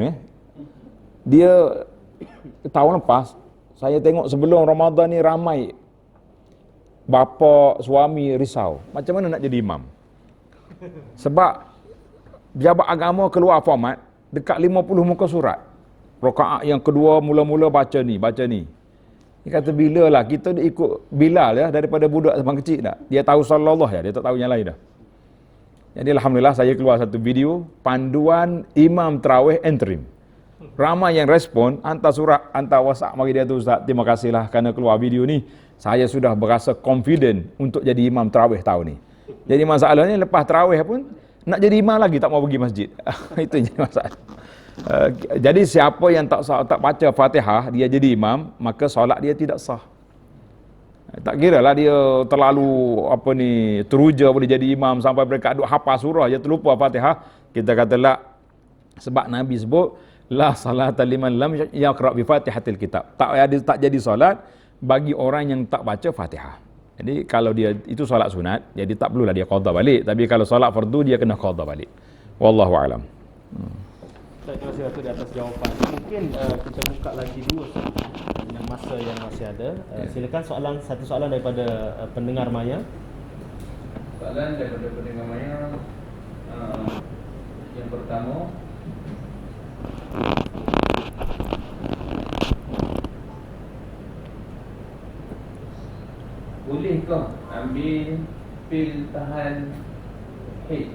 Dia tahun lepas saya tengok sebelum Ramadan ni ramai bapa suami risau macam mana nak jadi imam. Sebab pejabat agama keluar format dekat 50 muka surat. Rakaat yang kedua mula-mula baca ni. Dia kata bila lah kita dia ikut Bilal ya, daripada budak sampai kecil dah. Dia tahu sallallahu ya, dia tak tahu yang lain dah. Jadi alhamdulillah saya keluar satu video panduan imam tarawih interim. Ramai yang respon, hantar surat, hantar WhatsApp mari dia tu, Ustaz, terima kasihlah kerana keluar video ni. Saya sudah berasa confident untuk jadi imam tarawih tahun ni. Jadi masalahnya lepas tarawih pun nak jadi imam lagi tak mau pergi masjid. Itu jadi masalah. Jadi siapa yang tak baca Fatihah dia jadi imam, maka solat dia tidak sah. Tak kira lah dia terlalu teruja boleh jadi imam sampai mereka duk hafal surah je terlupa Fatihah. Kita kata la, sebab Nabi sebut la salata liman lam yaqra bi Fatihatil kitab. Tak jadi solat bagi orang yang tak baca Fatihah. Jadi kalau dia itu solat sunat, jadi tak perlulah dia qada balik. Tapi kalau solat fardu dia kena qada balik. Wallahu alam.
Terima kasih Datuk di atas jawapan. Mungkin kita buka lagi dua dengan masa yang masih ada. Silakan satu soalan daripada pendengar maya.
Soalan daripada pendengar maya yang pertama, bolehkah ambil pil tahan haid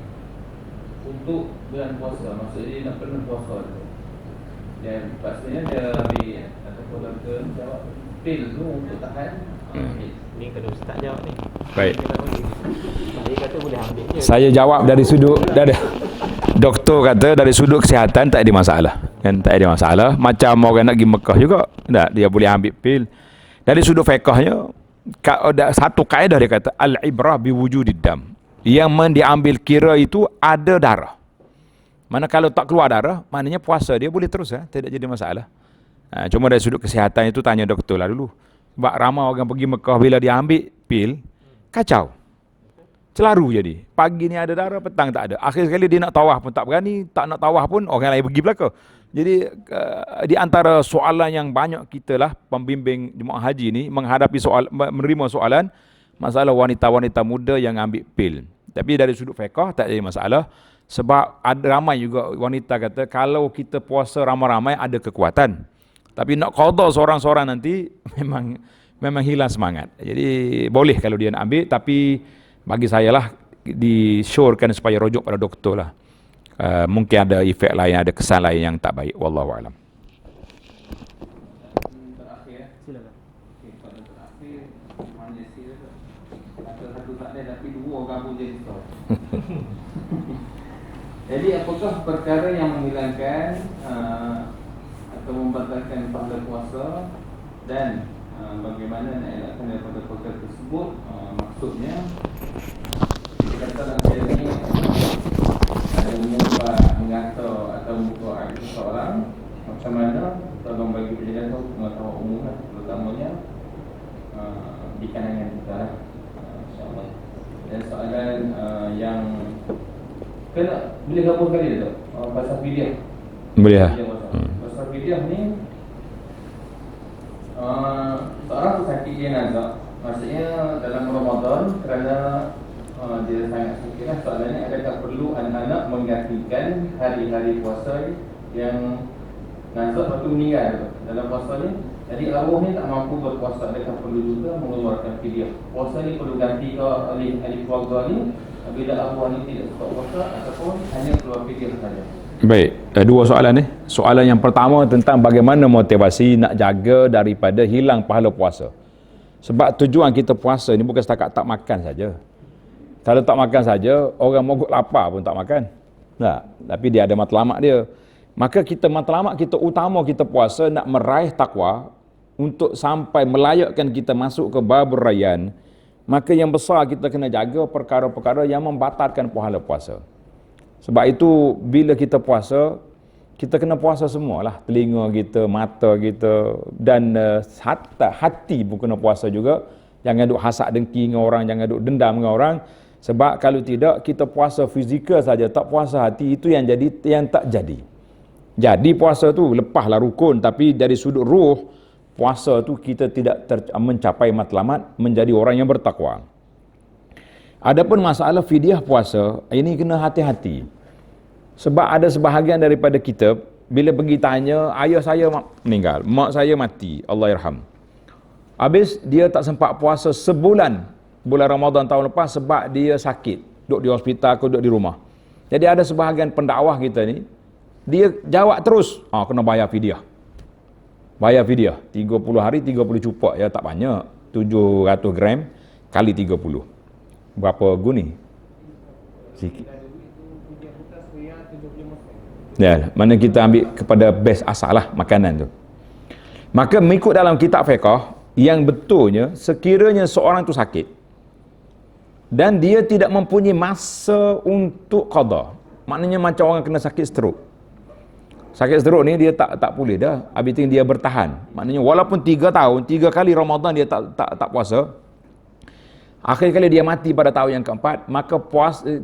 untuk bulan puasa? Maksudnya nak pernah puasa tu. Dan pastinya dia ambil ataupun doktor jawab pil tu untuk tahan haid.
Ni kena ustaz jawab ni.
Baik.
Dia kata boleh ambil je.
Saya jawab dari sudut doktor kata dari sudut kesihatan tak ada masalah. Kan tak ada masalah. Macam orang nak pergi Mekah juga, tak, dia boleh ambil pil. Dari sudut fiqahnya satu kaedah dia kata al-ibrah biwujudid dam. Yang diambil kira itu ada darah. Mana kalau tak keluar darah, maknanya puasa dia boleh terus tidak jadi masalah. Cuma dari sudut kesihatan itu tanya doktor lah dulu. Sebab ramai orang pergi Mekah bila dia ambil pil, kacau. Celaru jadi. Pagi ni ada darah, petang tak ada. Akhir sekali dia nak tawaf pun tak berani, tak nak tawaf pun orang lain pergi belakang. Jadi di antara soalan yang banyak kita lah pembimbing jemaah haji ni menghadapi menerima soalan masalah wanita-wanita muda yang ambil pil. Tapi dari sudut fiqh tak ada masalah sebab ada ramai juga wanita kata kalau kita puasa ramai-ramai ada kekuatan. Tapi nak qada seorang-seorang nanti memang hilang semangat. Jadi boleh kalau dia nak ambil, tapi bagi saya lah disyorkan supaya rujuk pada doktor lah. Mungkin ada efek lain, ada kesan lain yang tak baik. Wallahu a'lam.
Terakhir. Silakan. Okey, pada terakhir Malaysia tu. Ada satu tak ada tapi dua gabung jadi satu. Jadi apakah perkara yang menghilangkan atau membatalkan pahala puasa dan bagaimana nak elakkan daripada perkara tersebut? Maksudnya kita dalam saya ni ada mengubah, mengata atau membuka aib seseorang, macam mana tolong bagi penjelasan pengetahuan umum lah, terutamanya di kalangan kita lah, insyaAllah. Dan soalan yang kena boleh gabung kali tu pasal fidyah.
Boleh lah.
Pasal fidyah ni seorang tu sakit dia nazak, maksudnya dalam Ramadan kerana dia sangat sakit lah. Soalannya, adakah perlu anak-anak menggantikan hari-hari puasa yang nazak lepas tu meninggal dalam puasa ni? Jadi arwah ni tak mampu berpuasa, adakah perlu juga mengeluarkan fidyah? Puasa ni perlu ganti ke ahli keluarga ni bila arwah ni tidak suka puasa, ataupun hanya keluar fidyah saja?
Baik, dua soalan ni. Soalan yang pertama tentang bagaimana motivasi nak jaga daripada hilang pahala puasa. Sebab tujuan kita puasa ni bukan setakat tak makan saja. Kalau tak makan saja, orang mogok lapar pun tak makan. Nah, tapi dia ada matlamat dia. Maka matlamat kita utama kita puasa nak meraih takwa untuk sampai melayakkan kita masuk ke babur rayyan. Maka yang besar kita kena jaga perkara-perkara yang membatalkan pahala puasa. Sebab itu bila kita puasa, kita kena puasa semualah. Telinga kita, mata kita dan hati pun kena puasa juga. Jangan duk hasad dengki dengan orang, jangan duk dendam dengan orang. Sebab kalau tidak, kita puasa fizikal saja, tak puasa hati, itu yang tak jadi. Jadi puasa tu lepaslah rukun, tapi dari sudut ruh, puasa tu kita tidak mencapai matlamat menjadi orang yang bertakwa. Adapun masalah fidyah puasa, ini kena hati-hati. Sebab ada sebahagian daripada kita, bila pergi tanya, ayah saya meninggal, mak saya mati, Allah yarham. Habis dia tak sempat puasa sebulan, bulan Ramadan tahun lepas sebab dia sakit, duduk di hospital, duduk di rumah. Jadi ada sebahagian pendakwah kita ni, dia jawab terus, kena bayar fidyah. Bayar fidyah, 30 hari 30 cupak, ya tak banyak, 700 gram kali 30. Berapa guni? Sikit. Ya, mana kita ambil kepada base asal lah makanan tu. Maka mengikut dalam kitab fiqh, yang betulnya sekiranya seorang tu sakit dan dia tidak mempunyai masa untuk qada, maknanya macam orang kena sakit stroke. Sakit stroke ni dia tak boleh dah, habis tu dia bertahan. Maknanya walaupun 3 tahun, 3 kali Ramadan dia tak puasa, akhir kali dia mati pada tahun yang keempat, maka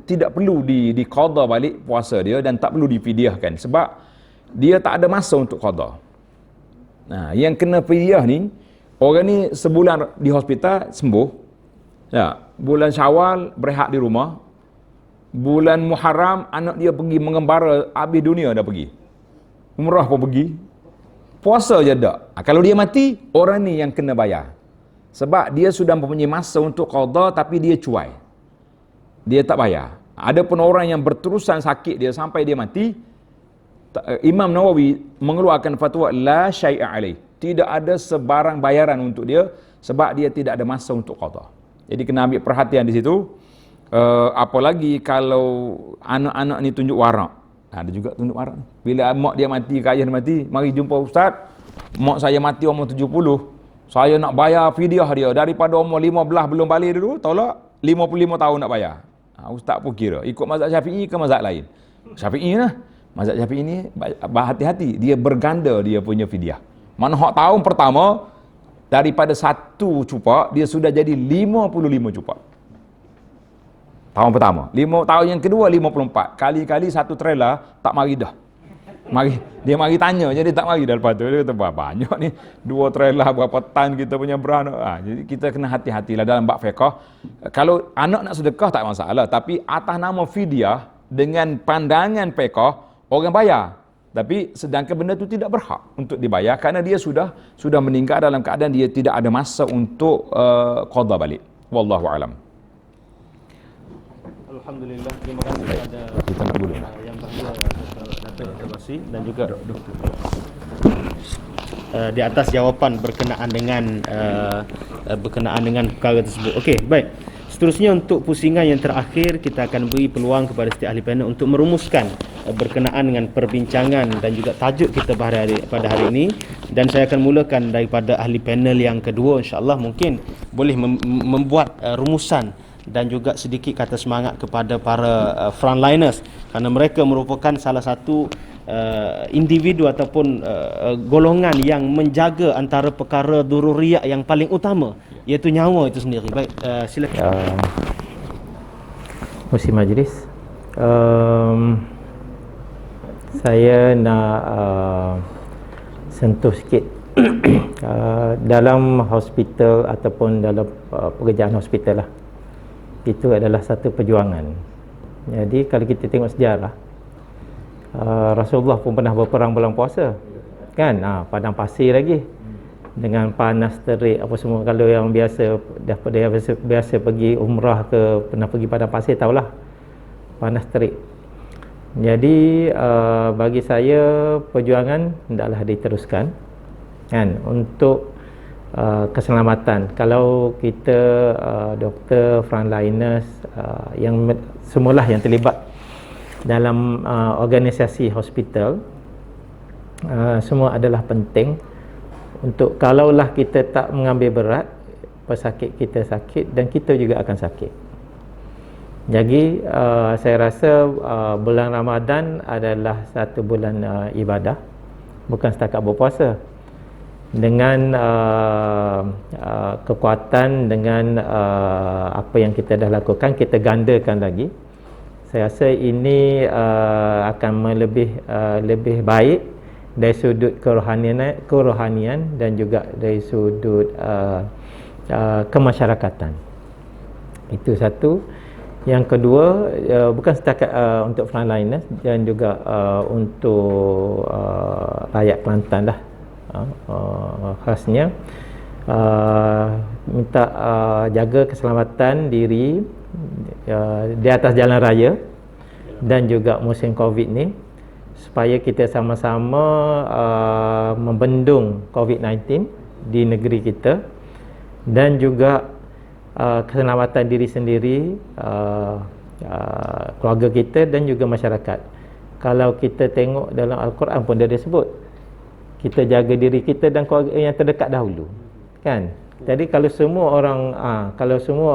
tidak perlu di qada balik puasa dia dan tak perlu difidyahkan sebab dia tak ada masa untuk qada. Nah, yang kena fidyah ni, orang ni sebulan di hospital sembuh. Ya, bulan Syawal berehat di rumah. Bulan Muharram anak dia pergi mengembara, habis dunia dah pergi. Umrah pun pergi. Puasa je tak. Kalau dia mati, orang ni yang kena bayar. Sebab dia sudah mempunyai masa untuk qada tapi dia cuai. Dia tak bayar. Adapun orang yang berterusan sakit dia sampai dia mati, Imam Nawawi mengeluarkan fatwa la syai'a alaih. Tidak ada sebarang bayaran untuk dia sebab dia tidak ada masa untuk qada. Jadi kena ambil perhatian di situ. Apalagi kalau anak-anak ni tunjuk warak. Ada juga tunjuk warak. Bila mak dia mati, ayah dia mati, mari jumpa ustaz. Mak saya mati umur 70. Saya nak bayar fidyah dia daripada umur 15 belum balik dulu, tolak 55 tahun nak bayar. Ustaz pun kira ikut mazhab Syafi'i ke mazhab lain. Syafi'i lah. Mazhab Syafi'i ni hati-hati, dia berganda dia punya fidyah. Mana hak tahun pertama daripada 1 cupak dia sudah jadi 55 cupak. Tahun pertama. 5 tahun yang kedua 54. Kali-kali 1 trailer tak mari dah. mari tanya, jadi tak mari dah lepas tu. Dia kata, banyak ni, 2 trailer berapa tan kita punya beranak. Jadi kita kena hati-hatilah dalam bab fiqh. Kalau anak nak sedekah tak masalah, tapi atas nama fidyah dengan pandangan fiqh orang bayar. Tapi sedangkan benda tu tidak berhak untuk dibayar kerana dia sudah meninggal dalam keadaan dia tidak ada masa untuk qada balik. Wallahu alam.
Alhamdulillah, terima kasih kepada
Kita nak dulu.
yang berhadiah Datuk Dr. Basri dan juga Dr. Di atas jawapan berkenaan dengan perkara tersebut. Okey, baik. Seterusnya untuk pusingan yang terakhir, kita akan beri peluang kepada setiap ahli panel untuk merumuskan berkenaan dengan perbincangan dan juga tajuk kita pada hari ini. Dan saya akan mulakan daripada ahli panel yang kedua, insya-Allah mungkin boleh membuat rumusan dan juga sedikit kata semangat kepada para frontliners kerana mereka merupakan salah satu individu ataupun golongan yang menjaga antara perkara dururiyah yang paling utama, iaitu nyawa itu sendiri. Baik, silakan.
Musim majlis, saya nak sentuh sikit dalam hospital ataupun dalam pekerjaan hospital lah. Itu adalah satu perjuangan. Jadi kalau kita tengok sejarah, Rasulullah pun pernah berperang bulan puasa, kan? Padang pasir lagi, dengan panas terik apa semua. Kalau yang biasa pergi umrah ke pernah pergi padang pasir, tahulah panas terik. Jadi bagi saya perjuangan hendaklah diteruskan, kan, untuk keselamatan. Kalau kita doktor, frontliners yang semualah yang terlibat dalam organisasi hospital, semua adalah penting untuk, kalaulah kita tak mengambil berat, pesakit kita sakit dan kita juga akan sakit. Jadi saya rasa bulan Ramadan adalah satu bulan ibadah, bukan setakat berpuasa. Dengan kekuatan, dengan apa yang kita dah lakukan, kita gandakan lagi. Saya rasa ini akan lebih baik dari sudut kerohanian dan juga dari sudut kemasyarakatan. Itu satu. Yang kedua, bukan setakat untuk frontliners dan juga untuk rakyat Kelantan lah, khasnya minta jaga keselamatan diri di atas jalan raya dan juga musim Covid ni, supaya kita sama-sama membendung Covid-19 di negeri kita, dan juga keselamatan diri sendiri, keluarga kita dan juga masyarakat. Kalau kita tengok dalam Al-Quran pun dia sebut kita jaga diri kita dan keluarga yang terdekat dahulu, kan? Jadi kalau semua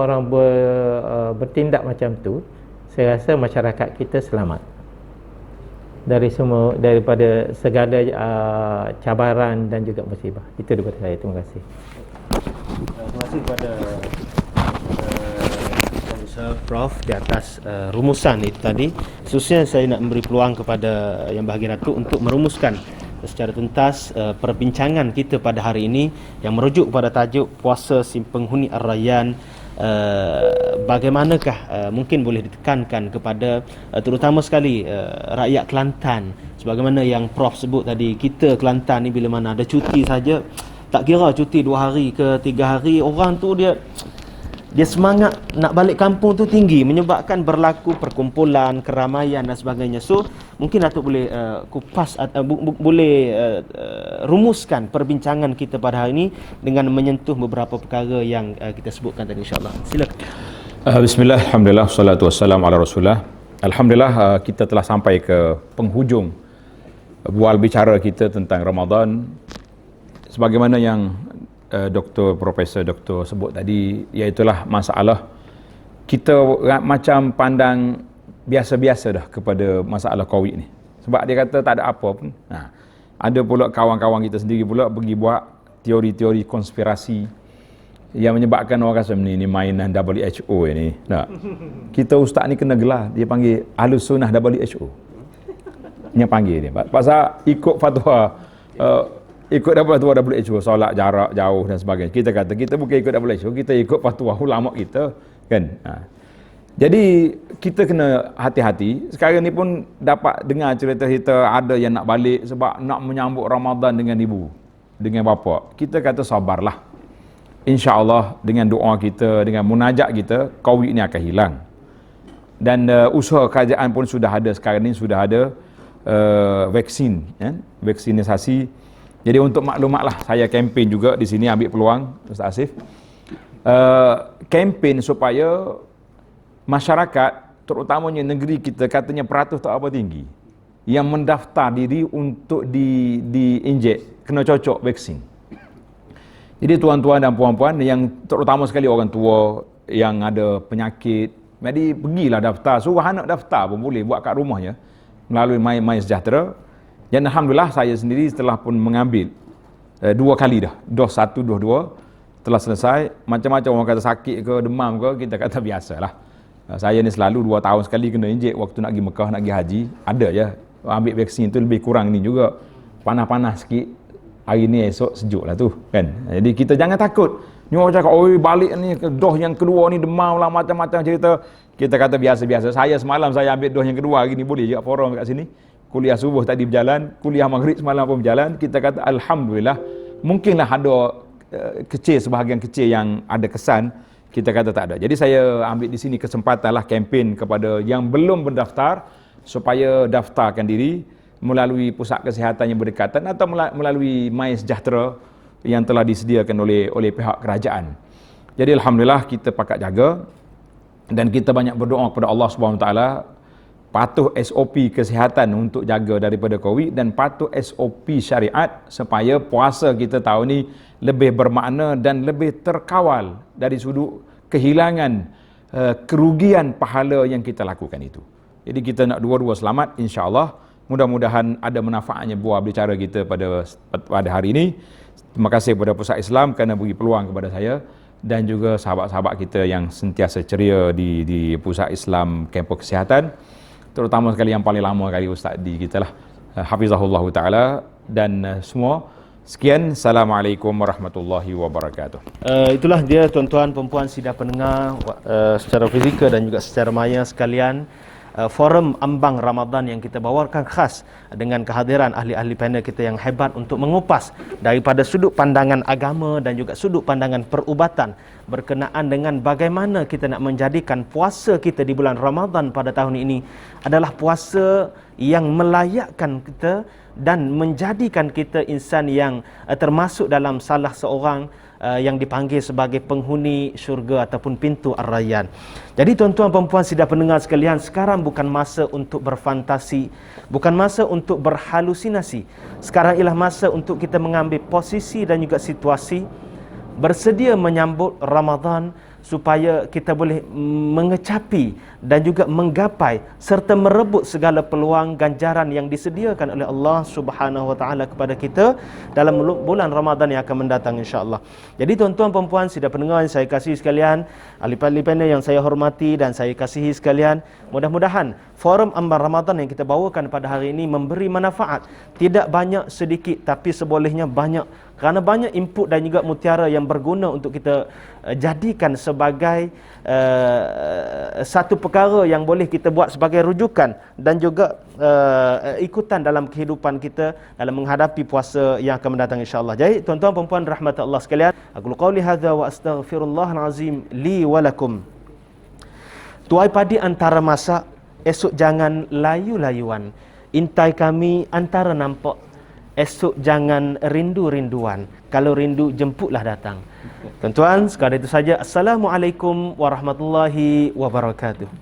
orang bertindak macam tu, saya rasa masyarakat kita selamat daripada segala cabaran dan juga musibah. Itu daripada saya. Terima kasih.
Terima kasih kepada Prof di atas rumusan itu tadi. Khususnya saya nak memberi peluang kepada Yang Bahagia Datuk untuk merumuskan secara tuntas perbincangan kita pada hari ini yang merujuk kepada tajuk puasa si penghuni Ar-Rayyan. Bagaimanakah mungkin boleh ditekankan kepada terutama sekali rakyat Kelantan, sebagaimana yang Prof sebut tadi, kita Kelantan ni bila mana ada cuti saja, tak kira cuti 2 hari ke 3 hari, orang tu dia semangat nak balik kampung tu tinggi, menyebabkan berlaku perkumpulan, keramaian dan sebagainya. So mungkin Datuk boleh kupas atau boleh rumuskan perbincangan kita pada hari ini dengan menyentuh beberapa perkara yang kita sebutkan tadi, insya-Allah. Silakan.
Bismillah, alhamdulillah, wassalatu wassalamu ala rasulullah. Alhamdulillah, kita telah sampai ke penghujung bual bicara kita tentang Ramadan. Sebagaimana yang Profesor Doktor sebut tadi, iaitulah masalah kita macam pandang biasa-biasa dah kepada masalah COVID ni. Sebab dia kata tak ada apa pun. Ada pula kawan-kawan kita sendiri pula pergi buat teori-teori konspirasi yang menyebabkan orang rasa ni mainan WHO ni. Tak. Kita ustaz ni kena gelar, dia panggil Ahlus Sunnah WHO. yang panggil dia. Pasal ikut fatwa ikut fatwa WHO, solat jarak jauh dan sebagainya. Kita kata kita bukan ikut WHO, kita ikut fatwa ulama kita, kan. Jadi kita kena hati-hati. Sekarang ni pun dapat dengar cerita-cerita ada yang nak balik sebab nak menyambut Ramadan dengan ibu, dengan bapa. Kita kata sabarlah. InsyaAllah dengan doa kita, dengan munajat kita, COVID ni akan hilang. Dan usaha kerajaan pun sudah ada sekarang ni, sudah ada vaksin, vaksinisasi. Jadi untuk maklumatlah, saya kempen juga di sini, ambil peluang Ustaz Asif. Kempen supaya masyarakat, terutamanya negeri kita, katanya peratus tak apa tinggi, yang mendaftar diri untuk diinjek, kena cocok vaksin. Jadi tuan-tuan dan puan-puan yang terutama sekali orang tua yang ada penyakit, jadi pergilah daftar, suruh anak daftar pun boleh, buat kat rumahnya melalui My Sejahtera. Dan alhamdulillah saya sendiri telah pun mengambil 2 kali dah, dos 1, dos 2 telah selesai. Macam-macam orang kata sakit ke, demam ke, kita kata biasalah. Saya ni selalu 2 tahun sekali kena injek waktu nak pergi Mekah, nak pergi haji. Ada je. Ambil vaksin tu lebih kurang ni juga. Panas-panas sikit. Hari ni esok sejuk lah tu. Kan? Jadi kita jangan takut. Ni orang cakap, oi balik ni, dos yang kedua ni demam lah, macam-macam cerita. Kita kata biasa-biasa. Saya semalam saya ambil dos yang kedua. Hari ni boleh je forum kat sini. Kuliah subuh tadi berjalan. Kuliah maghrib semalam pun berjalan. Kita kata Alhamdulillah. Mungkinlah ada sebahagian kecil yang ada kesan. Kita kata tak ada. Jadi saya ambil di sini kesempatan lah kempen kepada yang belum berdaftar supaya daftarkan diri melalui pusat kesihatan yang berdekatan atau melalui My Sejahtera yang telah disediakan oleh pihak kerajaan. Jadi alhamdulillah kita pakat jaga dan kita banyak berdoa kepada Allah Subhanahu Wa Taala, patuh SOP kesihatan untuk jaga daripada COVID dan patuh SOP syariat supaya puasa kita tahun ni lebih bermakna dan lebih terkawal dari sudut kehilangan kerugian pahala yang kita lakukan itu. Jadi kita nak dua-dua selamat, insya-Allah. Mudah-mudahan ada manfaatnya buah bicara kita pada hari ini. Terima kasih kepada Pusat Islam kerana beri peluang kepada saya dan juga sahabat-sahabat kita yang sentiasa ceria di Pusat Islam Kampus Kesihatan. Terutama sekali yang paling lama kali Ustaz di kita lah, hafizahullah ta'ala, dan semua. Sekian, Assalamualaikum warahmatullahi wabarakatuh.
Itulah dia tuan-tuan, perempuan, sidang pendengar secara fizikal dan juga secara maya sekalian, forum ambang Ramadan yang kita bawakan khas dengan kehadiran ahli-ahli panel kita yang hebat untuk mengupas daripada sudut pandangan agama dan juga sudut pandangan perubatan berkenaan dengan bagaimana kita nak menjadikan puasa kita di bulan Ramadan pada tahun ini adalah puasa yang melayakkan kita dan menjadikan kita insan yang termasuk dalam salah seorang yang dipanggil sebagai penghuni syurga ataupun pintu Ar-Rayyan. Jadi tuan-tuan perempuan sidang pendengar sekalian, sekarang bukan masa untuk berfantasi, bukan masa untuk berhalusinasi. Sekarang ialah masa untuk kita mengambil posisi dan juga situasi bersedia menyambut Ramadan supaya kita boleh mengecapi dan juga menggapai serta merebut segala peluang ganjaran yang disediakan oleh Allah Subhanahu Wa Taala kepada kita dalam bulan Ramadan yang akan mendatang, insya-Allah. Jadi tuan-tuan perempuan sidang pendengar yang saya kasihi sekalian, ahli-ahli panel yang saya hormati dan saya kasihi sekalian, mudah-mudahan forum ambang Ramadan yang kita bawakan pada hari ini memberi manfaat, tidak banyak sedikit tapi sebolehnya banyak, kerana banyak input dan juga mutiara yang berguna untuk kita jadikan sebagai satu perkara yang boleh kita buat sebagai rujukan dan juga ikutan dalam kehidupan kita dalam menghadapi puasa yang akan mendatang, insya-Allah. Jadi tuan-tuan perempuan rahmat Allah sekalian, aku qauli hadza wa astaghfirullahal azim li wa lakum. Tuai padi antara masak, esok jangan layu-layuan. Intai kami antara nampak, esok jangan rindu-rinduan. Kalau rindu, jemputlah datang. Tuan-tuan, sekadar itu saja. Assalamualaikum warahmatullahi wabarakatuh.